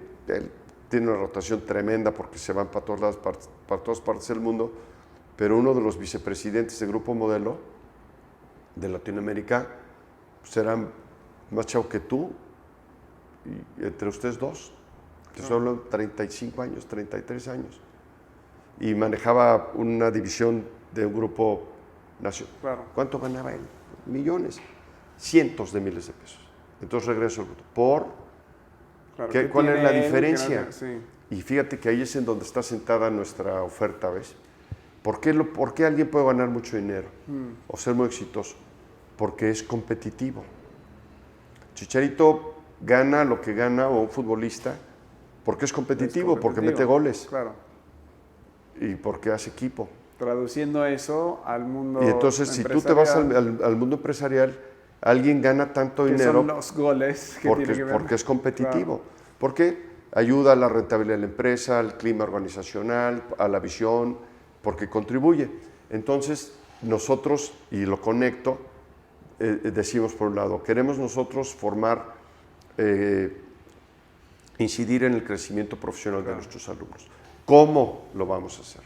tiene una rotación tremenda porque se van para todas partes del mundo, pero uno de los vicepresidentes del Grupo Modelo de Latinoamérica será más chavo que tú, y entre ustedes 2, que solo 35 años, 33 años, y manejaba una división de un grupo nacional. Claro. ¿Cuánto ganaba él? Millones, cientos de miles de pesos. Entonces regreso al punto. Claro, ¿Cuál es la diferencia? Sí. Y fíjate que ahí es en donde está sentada nuestra oferta, ¿ves? ¿Por qué alguien puede ganar mucho dinero o ser muy exitoso? Porque es competitivo. Chicharito gana lo que gana, o un futbolista, porque es competitivo, porque mete goles. Claro. Y porque hace equipo. Traduciendo eso al mundo Y entonces, si tú te vas al mundo empresarial, alguien gana tanto dinero. Son los goles que tiene que ver. Porque es competitivo. Claro. Porque ayuda a la rentabilidad de la empresa, al clima organizacional, a la visión, porque contribuye. Entonces, nosotros, y lo conecto, decimos por un lado, queremos nosotros incidir en el crecimiento profesional de nuestros alumnos. ¿Cómo lo vamos a hacer?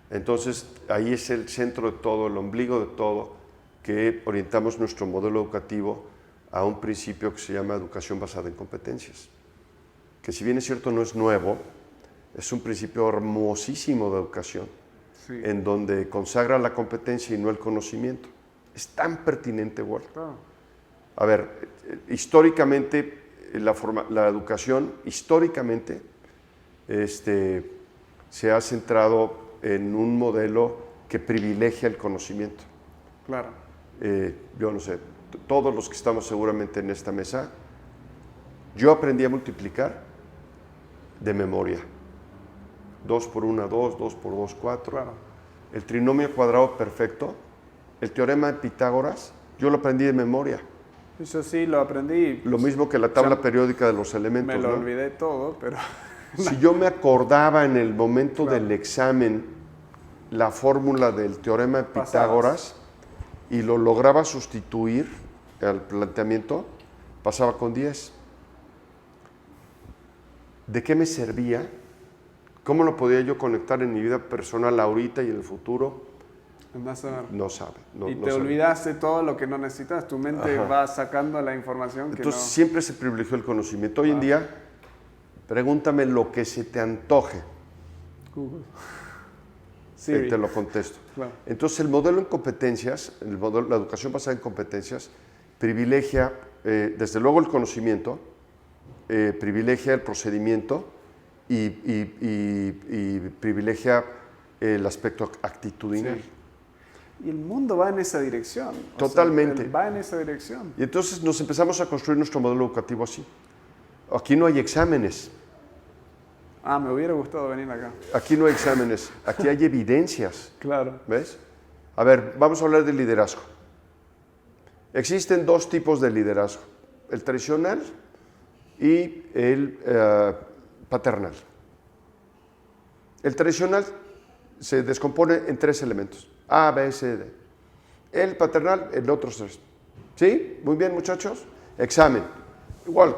Entonces, ahí es el centro de todo, el ombligo de todo, que orientamos nuestro modelo educativo a un principio que se llama educación basada en competencias. Que si bien es cierto no es nuevo, es un principio hermosísimo de educación, en donde consagra la competencia y no el conocimiento. Es tan pertinente, Walt. Claro. A ver, históricamente la educación históricamente se ha centrado en un modelo que privilegia el conocimiento. Claro. Yo no sé, todos los que estamos seguramente en esta mesa, yo aprendí a multiplicar de memoria. 2 por 1, 2, 2 por 2, 4. Claro. El trinomio cuadrado perfecto, el teorema de Pitágoras, yo lo aprendí de memoria. Eso sí, lo aprendí. Lo mismo que la tabla periódica de los elementos. Me lo ¿no? olvidé todo, pero... Si yo me acordaba en el momento Claro. del examen la fórmula del teorema de Pitágoras y lo lograba sustituir al planteamiento, pasaba con 10. ¿De qué me servía? ¿Cómo lo podía yo conectar en mi vida personal ahorita y en el futuro? Andás a ver. No sabe. No, Y no te sabe. olvidaste todo lo que no necesitas. Tu mente Ajá. va sacando la información que Entonces no... siempre se privilegió el conocimiento. Hoy en día, pregúntame lo que se te antoje Google. y Siri. te lo contesto. Claro. Entonces el modelo en competencias, la educación basada en competencias, privilegia desde luego el conocimiento, privilegia el procedimiento y privilegia el aspecto actitudinal. Sí. Y el mundo va en esa dirección. Totalmente. Va en esa dirección. Y entonces nos empezamos a construir nuestro modelo educativo así. Aquí no hay exámenes, Ah, me hubiera gustado venir acá. aquí no hay exámenes, aquí hay evidencias, Claro. ¿ves? A ver, vamos a hablar de liderazgo. Existen 2 tipos de liderazgo, el tradicional y el paternal. El tradicional se descompone en 3 elementos, A, B, C, D. El paternal en otros 3. ¿Sí? Muy bien, muchachos. Examen. Igual,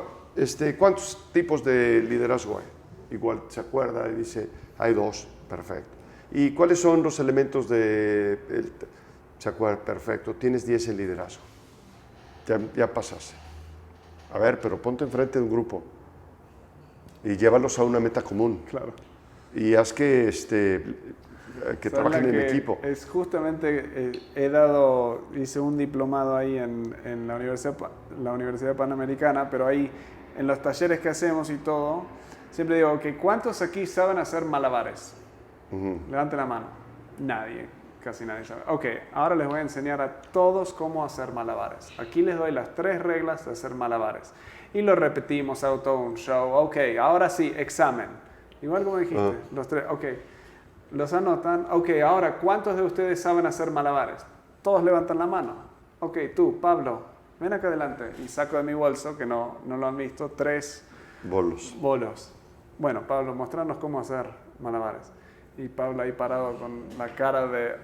¿cuántos tipos de liderazgo hay? Igual se acuerda y dice, hay 2, perfecto. ¿Y cuáles son los elementos de...? Se acuerda, perfecto, tienes 10 en liderazgo. Ya pasaste. A ver, pero ponte enfrente de un grupo y llévalos a una meta común. Claro. Y haz que trabajen en equipo. Es justamente, hice un diplomado ahí en la Universidad Panamericana, pero ahí en los talleres que hacemos y todo, siempre digo, que ¿cuántos aquí saben hacer malabares? Levanten la mano. Nadie, casi nadie sabe. Ok, ahora les voy a enseñar a todos cómo hacer malabares. Aquí les doy las 3 reglas de hacer malabares. Y lo repetimos, hago todo un show. Ok, ahora sí, examen. Igual como dijiste, los 3, ok. Los anotan. Ok, ahora, ¿cuántos de ustedes saben hacer malabares? Todos levantan la mano. Ok, tú, Pablo, ven acá adelante. Y saco de mi bolso, que no lo han visto, 3 bolos. Bueno, Pablo, mostrarnos cómo hacer malabares. Y Pablo ahí parado con la cara de,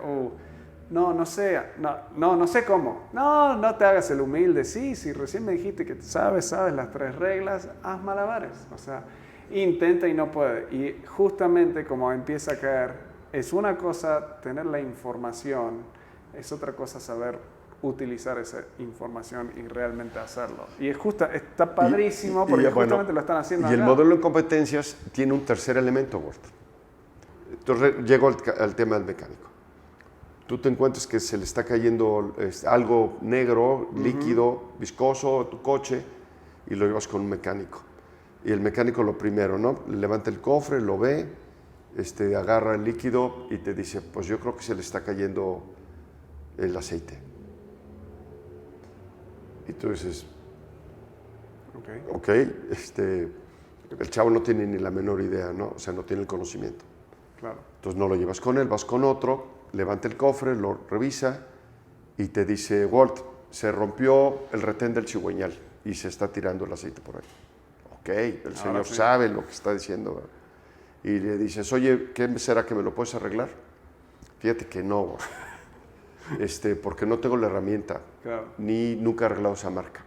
no sé cómo. No te hagas el humilde. Sí, recién me dijiste que sabes las 3 reglas, haz malabares. O sea, intenta y no puede. Y justamente como empieza a caer, es una cosa tener la información, es otra cosa saber utilizar esa información y realmente hacerlo. Y está padrísimo porque justamente lo están haciendo Y el acá. modelo en competencias tiene un tercer elemento, Walt. Entonces llego al tema del mecánico. Tú te encuentras que se le está cayendo algo negro, líquido, viscoso a tu coche y lo llevas con un mecánico. Y el mecánico lo primero, ¿no? Levanta el cofre, lo ve, agarra el líquido y te dice, pues yo creo que se le está cayendo el aceite. Y tú dices, ok, el chavo no tiene ni la menor idea, ¿no? O sea, no tiene el conocimiento. Claro. Entonces no lo llevas con él, vas con otro, levanta el cofre, lo revisa y te dice, Walt, se rompió el retén del cigüeñal y se está tirando el aceite por ahí. Ok, el señor sabe lo que está diciendo. ¿Verdad? Y le dices, oye, ¿qué será que me lo puedes arreglar? Fíjate que no, Walt. Porque no tengo la herramienta, Claro. ni nunca he arreglado esa marca.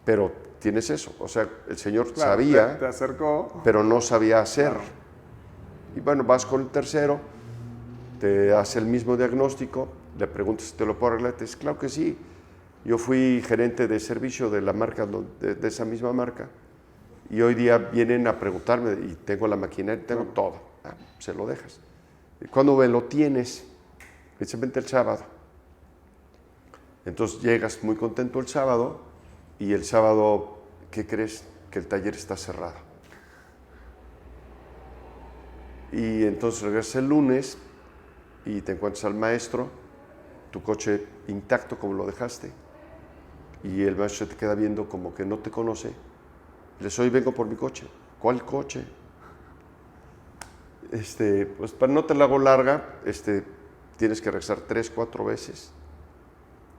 Pero tienes eso, o sea, el señor Claro, sabía, te acercó. pero no sabía hacer. Claro. Y bueno, vas con el tercero, te hace el mismo diagnóstico, le preguntas si te lo puedo arreglar, te dice, claro que sí. Yo fui gerente de servicio de la marca, de esa misma marca, y hoy día vienen a preguntarme, y tengo la maquinaria, tengo todo. Se lo dejas. Y cuando me lo tienes, precisamente el sábado. Entonces llegas muy contento el sábado, y el sábado ¿qué crees? Que el taller está cerrado. Y entonces regresas el lunes y te encuentras al maestro, tu coche intacto como lo dejaste, y el maestro se te queda viendo como que no te conoce. Le dices, hoy vengo por mi coche. ¿Cuál coche? Pues para no te la hago larga, tienes que regresar 3, 4 veces.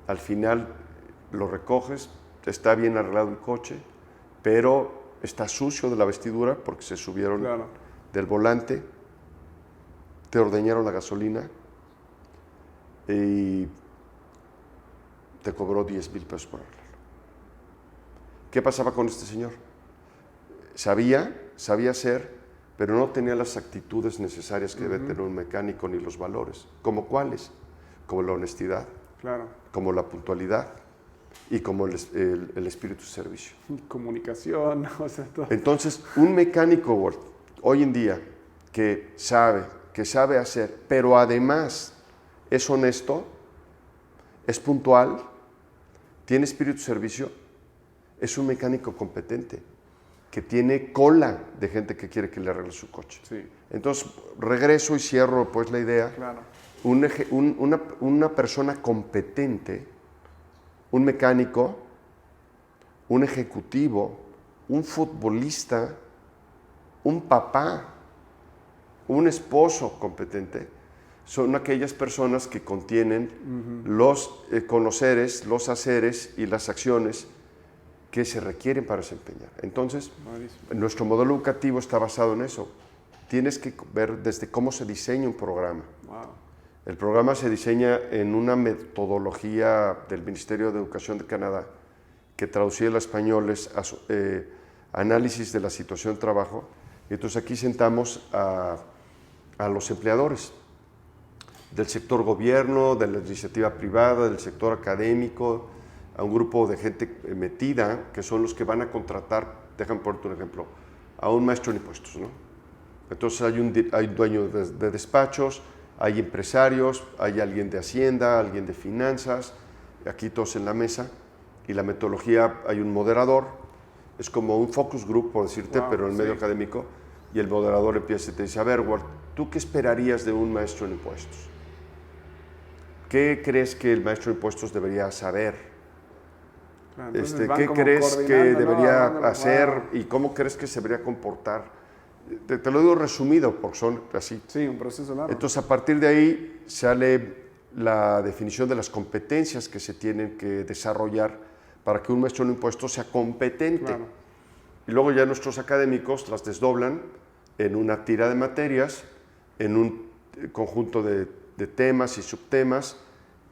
Al final lo recoges, está bien arreglado el coche, pero está sucio de la vestidura porque se subieron del volante, te ordeñaron la gasolina y te cobró 10,000 pesos por arreglarlo. ¿Qué pasaba con este señor? Sabía hacer, pero no tenía las actitudes necesarias que debe tener un mecánico ni los valores. ¿Como cuáles? Como la honestidad, como la puntualidad y como el espíritu de servicio. Comunicación, o sea, todo. Entonces, un mecánico hoy en día que sabe hacer, pero además es honesto, es puntual, tiene espíritu de servicio, es un mecánico competente, que tiene cola de gente que quiere que le arregle su coche. Sí. Entonces, regreso y cierro pues la idea. Una persona competente, un mecánico, un ejecutivo, un futbolista, un papá, un esposo competente, son aquellas personas que contienen los conoceres, los haceres y las acciones que se requieren para desempeñar. Entonces, nuestro modelo educativo está basado en eso. Tienes que ver desde cómo se diseña un programa. El programa se diseña en una metodología del Ministerio de Educación de Canadá, que traducida al español es análisis de la situación de trabajo. Y entonces aquí sentamos a los empleadores del sector gobierno, de la iniciativa privada, del sector académico, a un grupo de gente metida, que son los que van a contratar, déjame ponerte un ejemplo, a un maestro en impuestos, ¿no? Entonces hay un dueño de despachos, hay empresarios, hay alguien de Hacienda, alguien de finanzas, aquí todos en la mesa, y la metodología, hay un moderador, es como un focus group, por decirte, pero en el medio académico, y el moderador empieza y te dice, a ver, Walt, ¿tú qué esperarías de un maestro en impuestos? ¿Qué crees que el maestro en impuestos debería saber? ¿Qué crees que debería hacer y cómo crees que se debería comportar? Te lo digo resumido porque son así. Sí, un proceso largo. Entonces, a partir de ahí sale la definición de las competencias que se tienen que desarrollar para que un maestro en impuestos sea competente. Y luego ya nuestros académicos las desdoblan en una tira de materias, en un conjunto de temas y subtemas,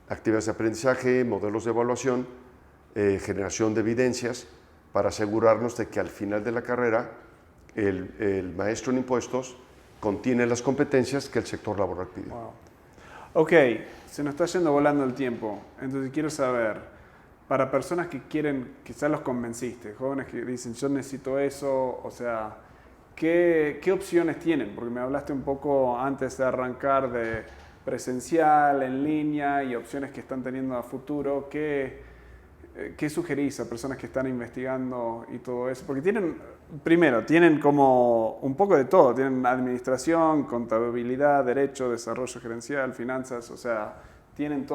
actividades de aprendizaje, modelos de evaluación, generación de evidencias, para asegurarnos de que al final de la carrera el maestro en impuestos contiene las competencias que el sector laboral pide. Ok, se nos está yendo volando el tiempo, entonces quiero saber, para personas que quieren, quizás los convenciste, jóvenes que dicen yo necesito eso, o sea, ¿qué opciones tienen? Porque me hablaste un poco antes de arrancar de presencial, en línea y opciones que están teniendo a futuro. ¿Qué sugerís a personas que están investigando y todo eso? Porque tienen como un poco de todo. Tienen administración, contabilidad, derecho, desarrollo gerencial, finanzas. O sea, tienen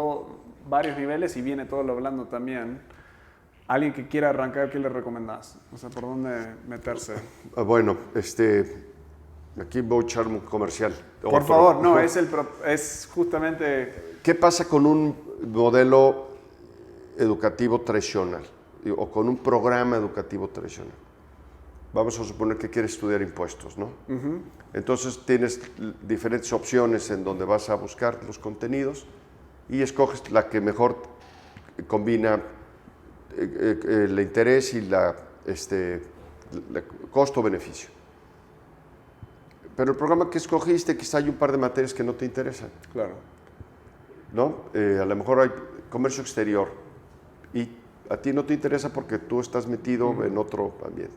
varios niveles y viene todo lo blando también. Alguien que quiera arrancar, ¿qué le recomendás? O sea, ¿por dónde meterse? Bueno, aquí voy a echar un comercial. Por favor, no, es justamente... ¿Qué pasa con un modelo educativo tradicional o con un programa educativo tradicional? Vamos a suponer que quieres estudiar impuestos, ¿no? Entonces tienes diferentes opciones en donde vas a buscar los contenidos y escoges la que mejor combina el interés y la costo-beneficio. Pero el programa que escogiste, quizá hay un par de materias que no te interesan. Claro. ¿No? A lo mejor hay comercio exterior y a ti no te interesa porque tú estás metido en otro ambiente.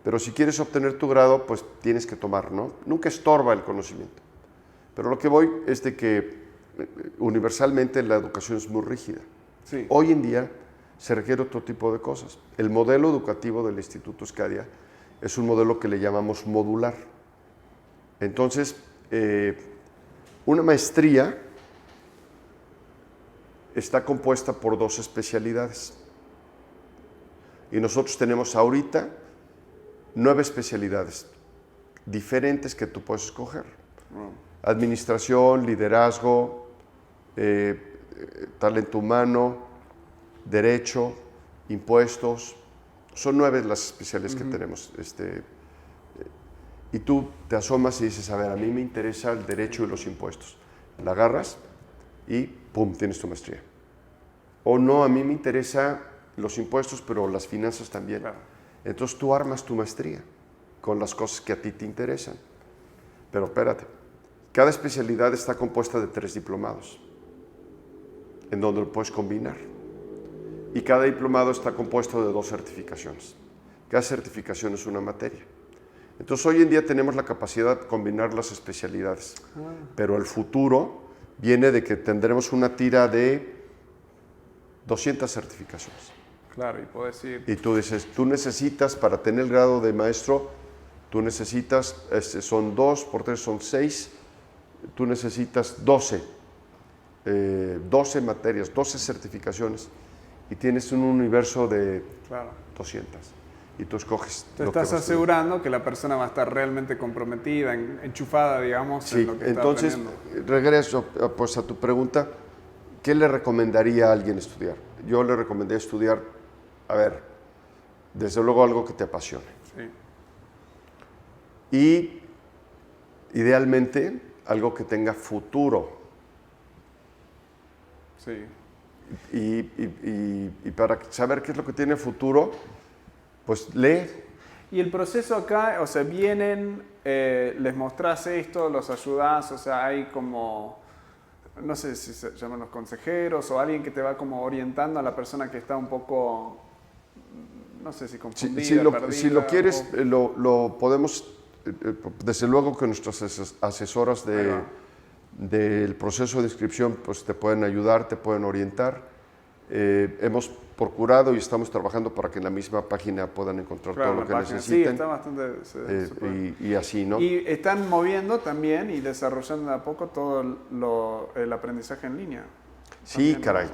Pero si quieres obtener tu grado, pues tienes que tomar, ¿no? Nunca estorba el conocimiento. Pero lo que voy es de que universalmente la educación es muy rígida. Sí. Hoy en día se requiere otro tipo de cosas. El modelo educativo del Instituto Scadia es un modelo que le llamamos modular. Entonces, una maestría está compuesta por 2 especialidades. Y nosotros tenemos ahorita 9 especialidades diferentes que tú puedes escoger. Administración, liderazgo, talento humano, derecho, impuestos. Son 9 las especialidades que tenemos. Y tú te asomas y dices, a ver, a mí me interesa el derecho y los impuestos. La agarras y ¡pum!, tienes tu maestría. O no, a mí me interesa los impuestos, pero las finanzas también. Claro. Entonces tú armas tu maestría con las cosas que a ti te interesan. Pero espérate, cada especialidad está compuesta de 3 diplomados, en donde lo puedes combinar. Y cada diplomado está compuesto de 2 certificaciones. Cada certificación es una materia. Entonces hoy en día tenemos la capacidad de combinar las especialidades, pero el futuro viene de que tendremos una tira de 200 certificaciones. Claro, y puedes ir. Y tú dices, tú necesitas, para tener el grado de maestro, tú necesitas, son 2 por 3 son 6, tú necesitas 12 materias, 12 certificaciones, y tienes un universo de 200. Y tú escoges. Te estás asegurando que la persona va a estar realmente comprometida, enchufada, digamos, en lo que está entonces, regreso pues, a tu pregunta. ¿Qué le recomendaría a alguien estudiar? Yo le recomendaría estudiar, a ver, desde luego algo que te apasione. Sí. Y idealmente algo que tenga futuro. Sí. Y para saber qué es lo que tiene futuro, pues lee. Y el proceso acá, o sea, vienen, les mostrás esto, los ayudás, o sea, hay como, no sé si se llaman los consejeros o alguien que te va como orientando a la persona que está un poco, no sé si confundida, perdida. Si lo quieres, lo podemos, desde luego que nuestras asesoras del proceso de inscripción pues te pueden ayudar, te pueden orientar. Hemos procurado y estamos trabajando para que en la misma página puedan encontrar todo lo que necesiten. Sí, está bastante... y así, ¿no? Y están moviendo también y desarrollando de a poco todo el aprendizaje en línea. Sí, también, caray.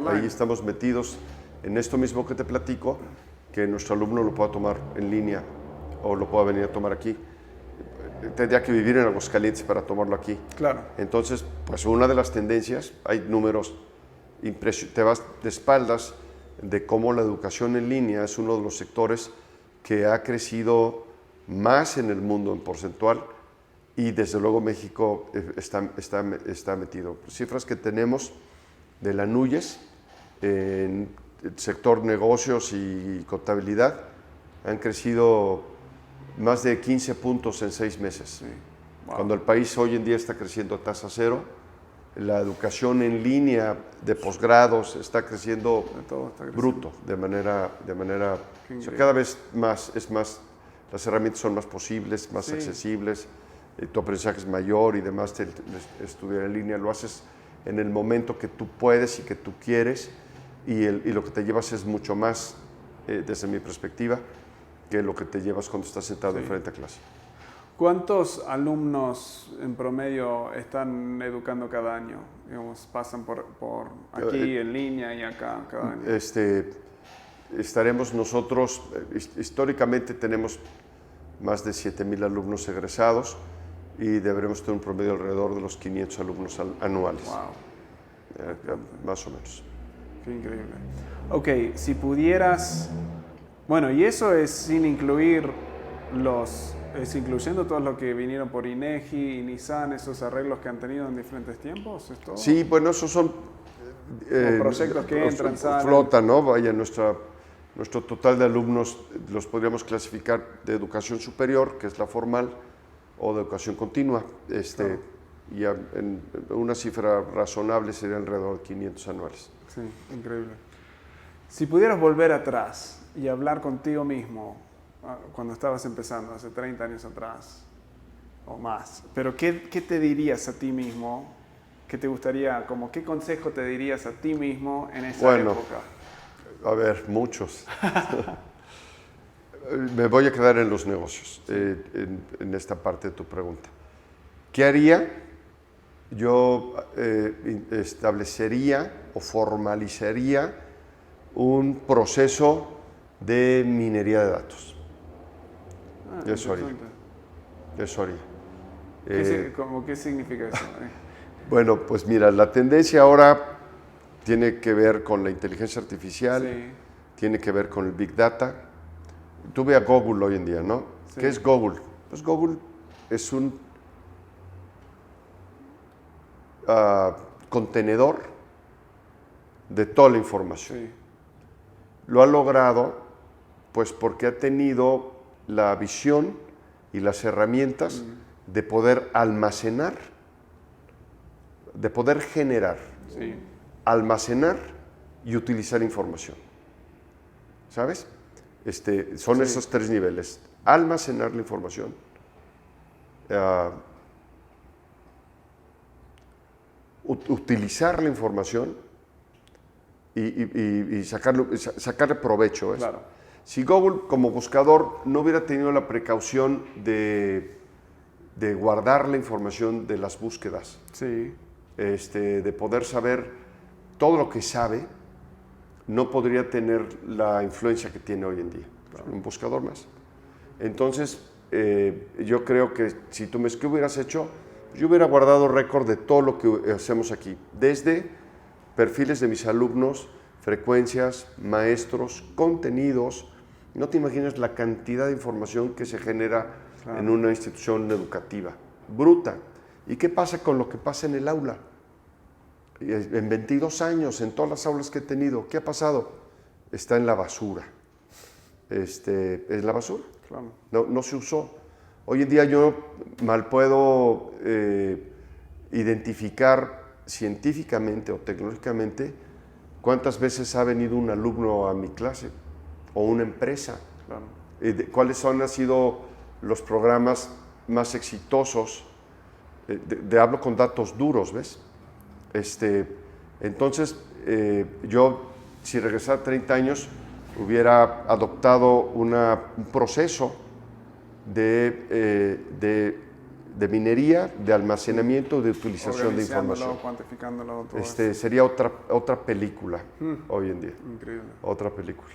Ahí estamos metidos en esto mismo que te platico, que nuestro alumno lo pueda tomar en línea o lo pueda venir a tomar aquí. Tendría que vivir en Aguascalientes para tomarlo aquí. Claro. Entonces, pues una de las tendencias, hay números te vas de espaldas de cómo la educación en línea es uno de los sectores que ha crecido más en el mundo en porcentual y desde luego México está metido. Cifras que tenemos de la NUYES en el sector negocios y contabilidad han crecido más de 15 puntos en 6 meses. Sí. Wow. Cuando el país hoy en día está creciendo a tasa cero, la educación en línea de posgrados está creciendo bruto, de manera o sea, cada vez más, las herramientas son más posibles, más accesibles, tu aprendizaje es mayor y demás, estudiar en línea lo haces en el momento que tú puedes y que tú quieres y lo que te llevas es mucho más, desde mi perspectiva, que lo que te llevas cuando estás sentado enfrente a clase. ¿Cuántos alumnos en promedio están educando cada año? Digamos, pasan por aquí en línea y acá cada año. Estaremos nosotros, históricamente tenemos más de 7,000 alumnos egresados y deberemos tener un promedio alrededor de los 500 alumnos anuales. Wow. Más o menos. Qué increíble. Ok, si pudieras... Bueno, y eso es sin incluir ¿Es incluyendo todos los que vinieron por INEGI y Nissan, esos arreglos que han tenido en diferentes tiempos? ¿Es todo? Sí, bueno, esos son proyectos que entran, salen. Flota, ¿no? Vaya, nuestro total de alumnos los podríamos clasificar de educación superior, que es la formal, o de educación continua. Claro. Y en una cifra razonable sería alrededor de 500 anuales. Sí, increíble. Si pudieras volver atrás y hablar contigo mismo, cuando estabas empezando, hace 30 años atrás o más, pero ¿qué te dirías a ti mismo? ¿Qué te gustaría, qué consejo te dirías a ti mismo en esa época? A ver, muchos. Me voy a quedar en los negocios, en esta parte de tu pregunta. ¿Qué haría? Yo establecería o formalizaría un proceso de minería de datos. Eso haría. Eso haría. ¿Qué significa eso? Bueno, pues mira, la tendencia ahora tiene que ver con la inteligencia artificial, Sí. tiene que ver con el Big Data. Tú ve a Google hoy en día, ¿no? Sí. ¿Qué es Google? Pues Google es un contenedor de toda la información. Sí. Lo ha logrado pues porque ha tenido la visión y las herramientas de poder almacenar, de poder generar, Sí. almacenar y utilizar información. ¿Sabes? Son Sí. esos tres niveles. Almacenar la información, utilizar la información y sacarle provecho a eso. Claro. Si Google como buscador no hubiera tenido la precaución de guardar la información de las búsquedas, Sí. de poder saber todo lo que sabe, no podría tener la influencia que tiene hoy en día. Claro. Un buscador más. Entonces, yo creo que si tú me dices, ¿qué hubieras hecho? Yo hubiera guardado récord de todo lo que hacemos aquí, desde perfiles de mis alumnos, frecuencias, maestros, contenidos. No te imaginas la cantidad de información que se genera en una institución educativa. Bruta. ¿Y qué pasa con lo que pasa en el aula? En 22 años, en todas las aulas que he tenido, ¿qué ha pasado? Está en la basura. Es la basura. Claro. No se usó. Hoy en día yo mal puedo identificar científicamente o tecnológicamente cuántas veces ha venido un alumno a mi clase o una empresa. Claro. ¿Cuáles han sido los programas más exitosos? Hablo con datos duros, ¿ves? Entonces, yo, si regresara 30 años, hubiera adoptado un proceso de minería, de almacenamiento, de utilización de información. Cuantificándolo, todo eso. Sería otra película hoy en día. Increíble. Otra película.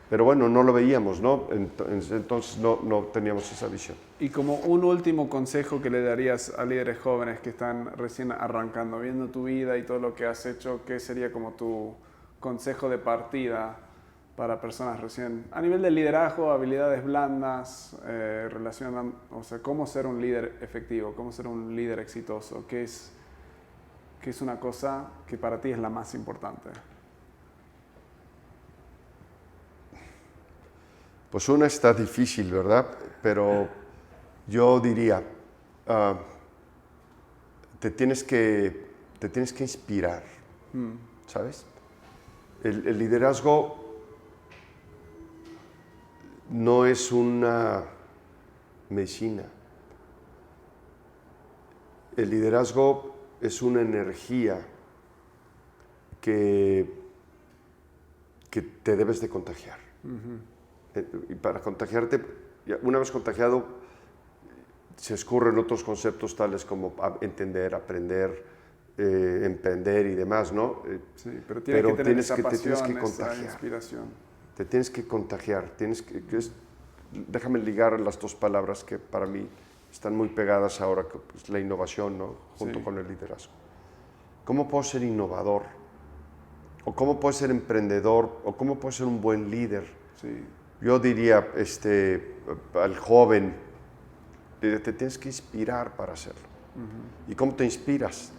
Pero bueno, no lo veíamos, ¿no? Entonces no teníamos esa visión. Y como un último consejo que le darías a líderes jóvenes que están recién arrancando, viendo tu vida y todo lo que has hecho, ¿qué sería como tu consejo de partida para personas recién, a nivel de liderazgo, habilidades blandas, o sea, cómo ser un líder efectivo, cómo ser un líder exitoso? ¿Qué es una cosa que para ti es la más importante? Pues una está difícil, ¿verdad? Pero yo diría, te tienes que inspirar, ¿sabes? El liderazgo no es una medicina. El liderazgo es una energía que te debes de contagiar. Y para contagiarte, una vez contagiado, se escurren otros conceptos tales como entender, aprender, emprender y demás, ¿no? Sí, pero tienes que tener esa pasión, te tienes que esa contagiar. inspiración. Te tienes que contagiar. Déjame ligar las dos palabras que para mí están muy pegadas ahora, que pues, la innovación, ¿no? Junto con el liderazgo. ¿Cómo puedo ser innovador? ¿O cómo puedo ser emprendedor? ¿O cómo puedo ser un buen líder? Sí. Yo diría al joven, te tienes que inspirar para hacerlo. ¿Y cómo te inspiras?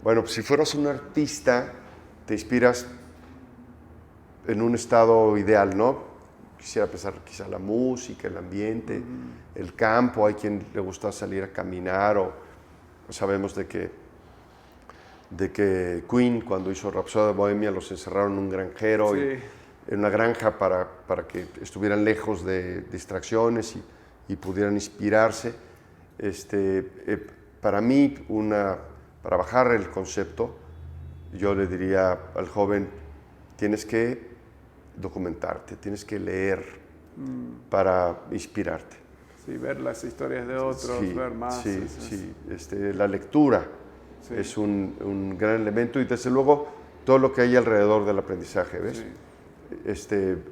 Bueno, pues si fueras un artista, te inspiras en un estado ideal, ¿no? Quisiera pensar quizá la música, el ambiente, el campo. Hay quien le gusta salir a caminar, o sabemos de que Queen, cuando hizo Rhapsody de Bohemia, los encerraron en un granjero, Sí. en una granja para que estuvieran lejos de distracciones y pudieran inspirarse. Para mí, para bajar el concepto, yo le diría al joven, tienes que documentarte, tienes que leer para inspirarte. Sí, ver las historias de otros, Sí, ver más. sí, sí. La lectura es un gran elemento y desde luego todo lo que hay alrededor del aprendizaje, ¿ves? Sí.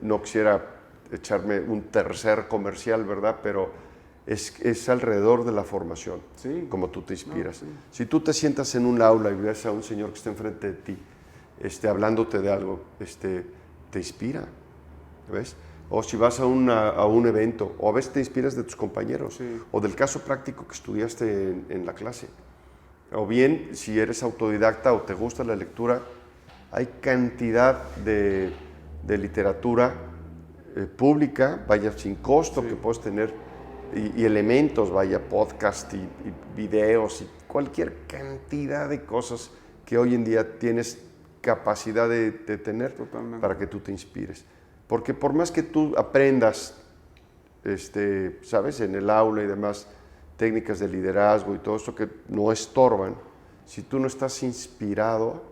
No quisiera echarme un tercer comercial, ¿verdad? Pero es alrededor de la formación, Sí. como tú te inspiras. No, sí. Si tú te sientas en un aula y ves a un señor que está enfrente de ti, hablándote de algo, te inspira, ¿ves? O si vas a un evento, o a veces te inspiras de tus compañeros, Sí. o del caso práctico que estudiaste en la clase. O bien, si eres autodidacta o te gusta la lectura, hay cantidad de literatura pública, vaya sin costo, Sí. que puedes tener, y elementos, vaya podcast y videos y cualquier cantidad de cosas que hoy en día tienes capacidad de tener. Totalmente. Para que tú te inspires. Porque por más que tú aprendas, sabes, en el aula y demás, técnicas de liderazgo y todo esto que no estorban, si tú no estás inspirado,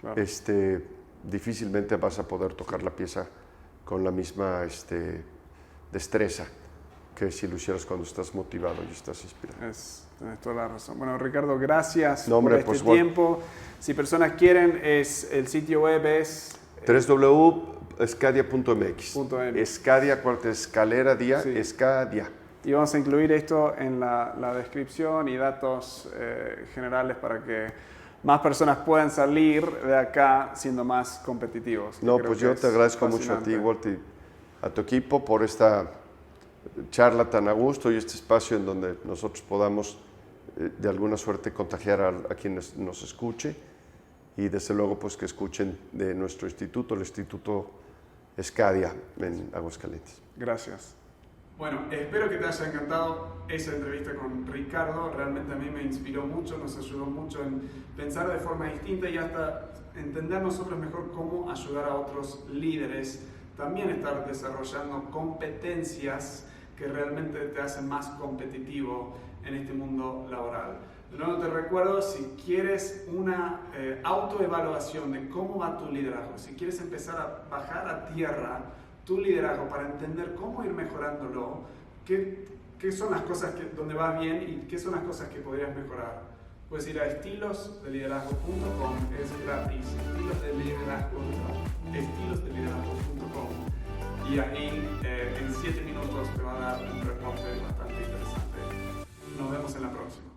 Claro. difícilmente vas a poder tocar la pieza con la misma destreza que si lo hicieras cuando estás motivado y estás inspirado. Tienes toda la razón. Bueno, Ricardo, gracias No, hombre, por pues, tiempo. Si personas quieren, el sitio web es www.escadia.mx. .mx. Escadia, cuarta escalera, día, Sí. Escadia. Y vamos a incluir esto en la descripción y datos generales para que más personas puedan salir de acá siendo más competitivos. No, Creo pues que yo es te agradezco mucho a ti, fascinante. Walt, y a tu equipo por esta charla tan a gusto y este espacio en donde nosotros podamos de alguna suerte contagiar a quienes nos escuche y desde luego pues que escuchen de nuestro instituto, el Instituto Escadia en Aguascalientes. Gracias. Bueno, espero que te haya encantado esa entrevista con Ricardo. Realmente a mí me inspiró mucho, nos ayudó mucho en pensar de forma distinta y hasta entender nosotros mejor cómo ayudar a otros líderes. También estar desarrollando competencias que realmente te hacen más competitivo en este mundo laboral. De nuevo te recuerdo, si quieres una autoevaluación de cómo va tu liderazgo, si quieres empezar a bajar a tierra tu liderazgo para entender cómo ir mejorándolo, qué son las cosas donde vas bien y qué son las cosas que podrías mejorar. Puedes ir a estilosdeliderazgo.com, es gratis, estilosdeliderazgo.com, y ahí en 7 minutos te va a dar un reporte bastante interesante. Nos vemos en la próxima.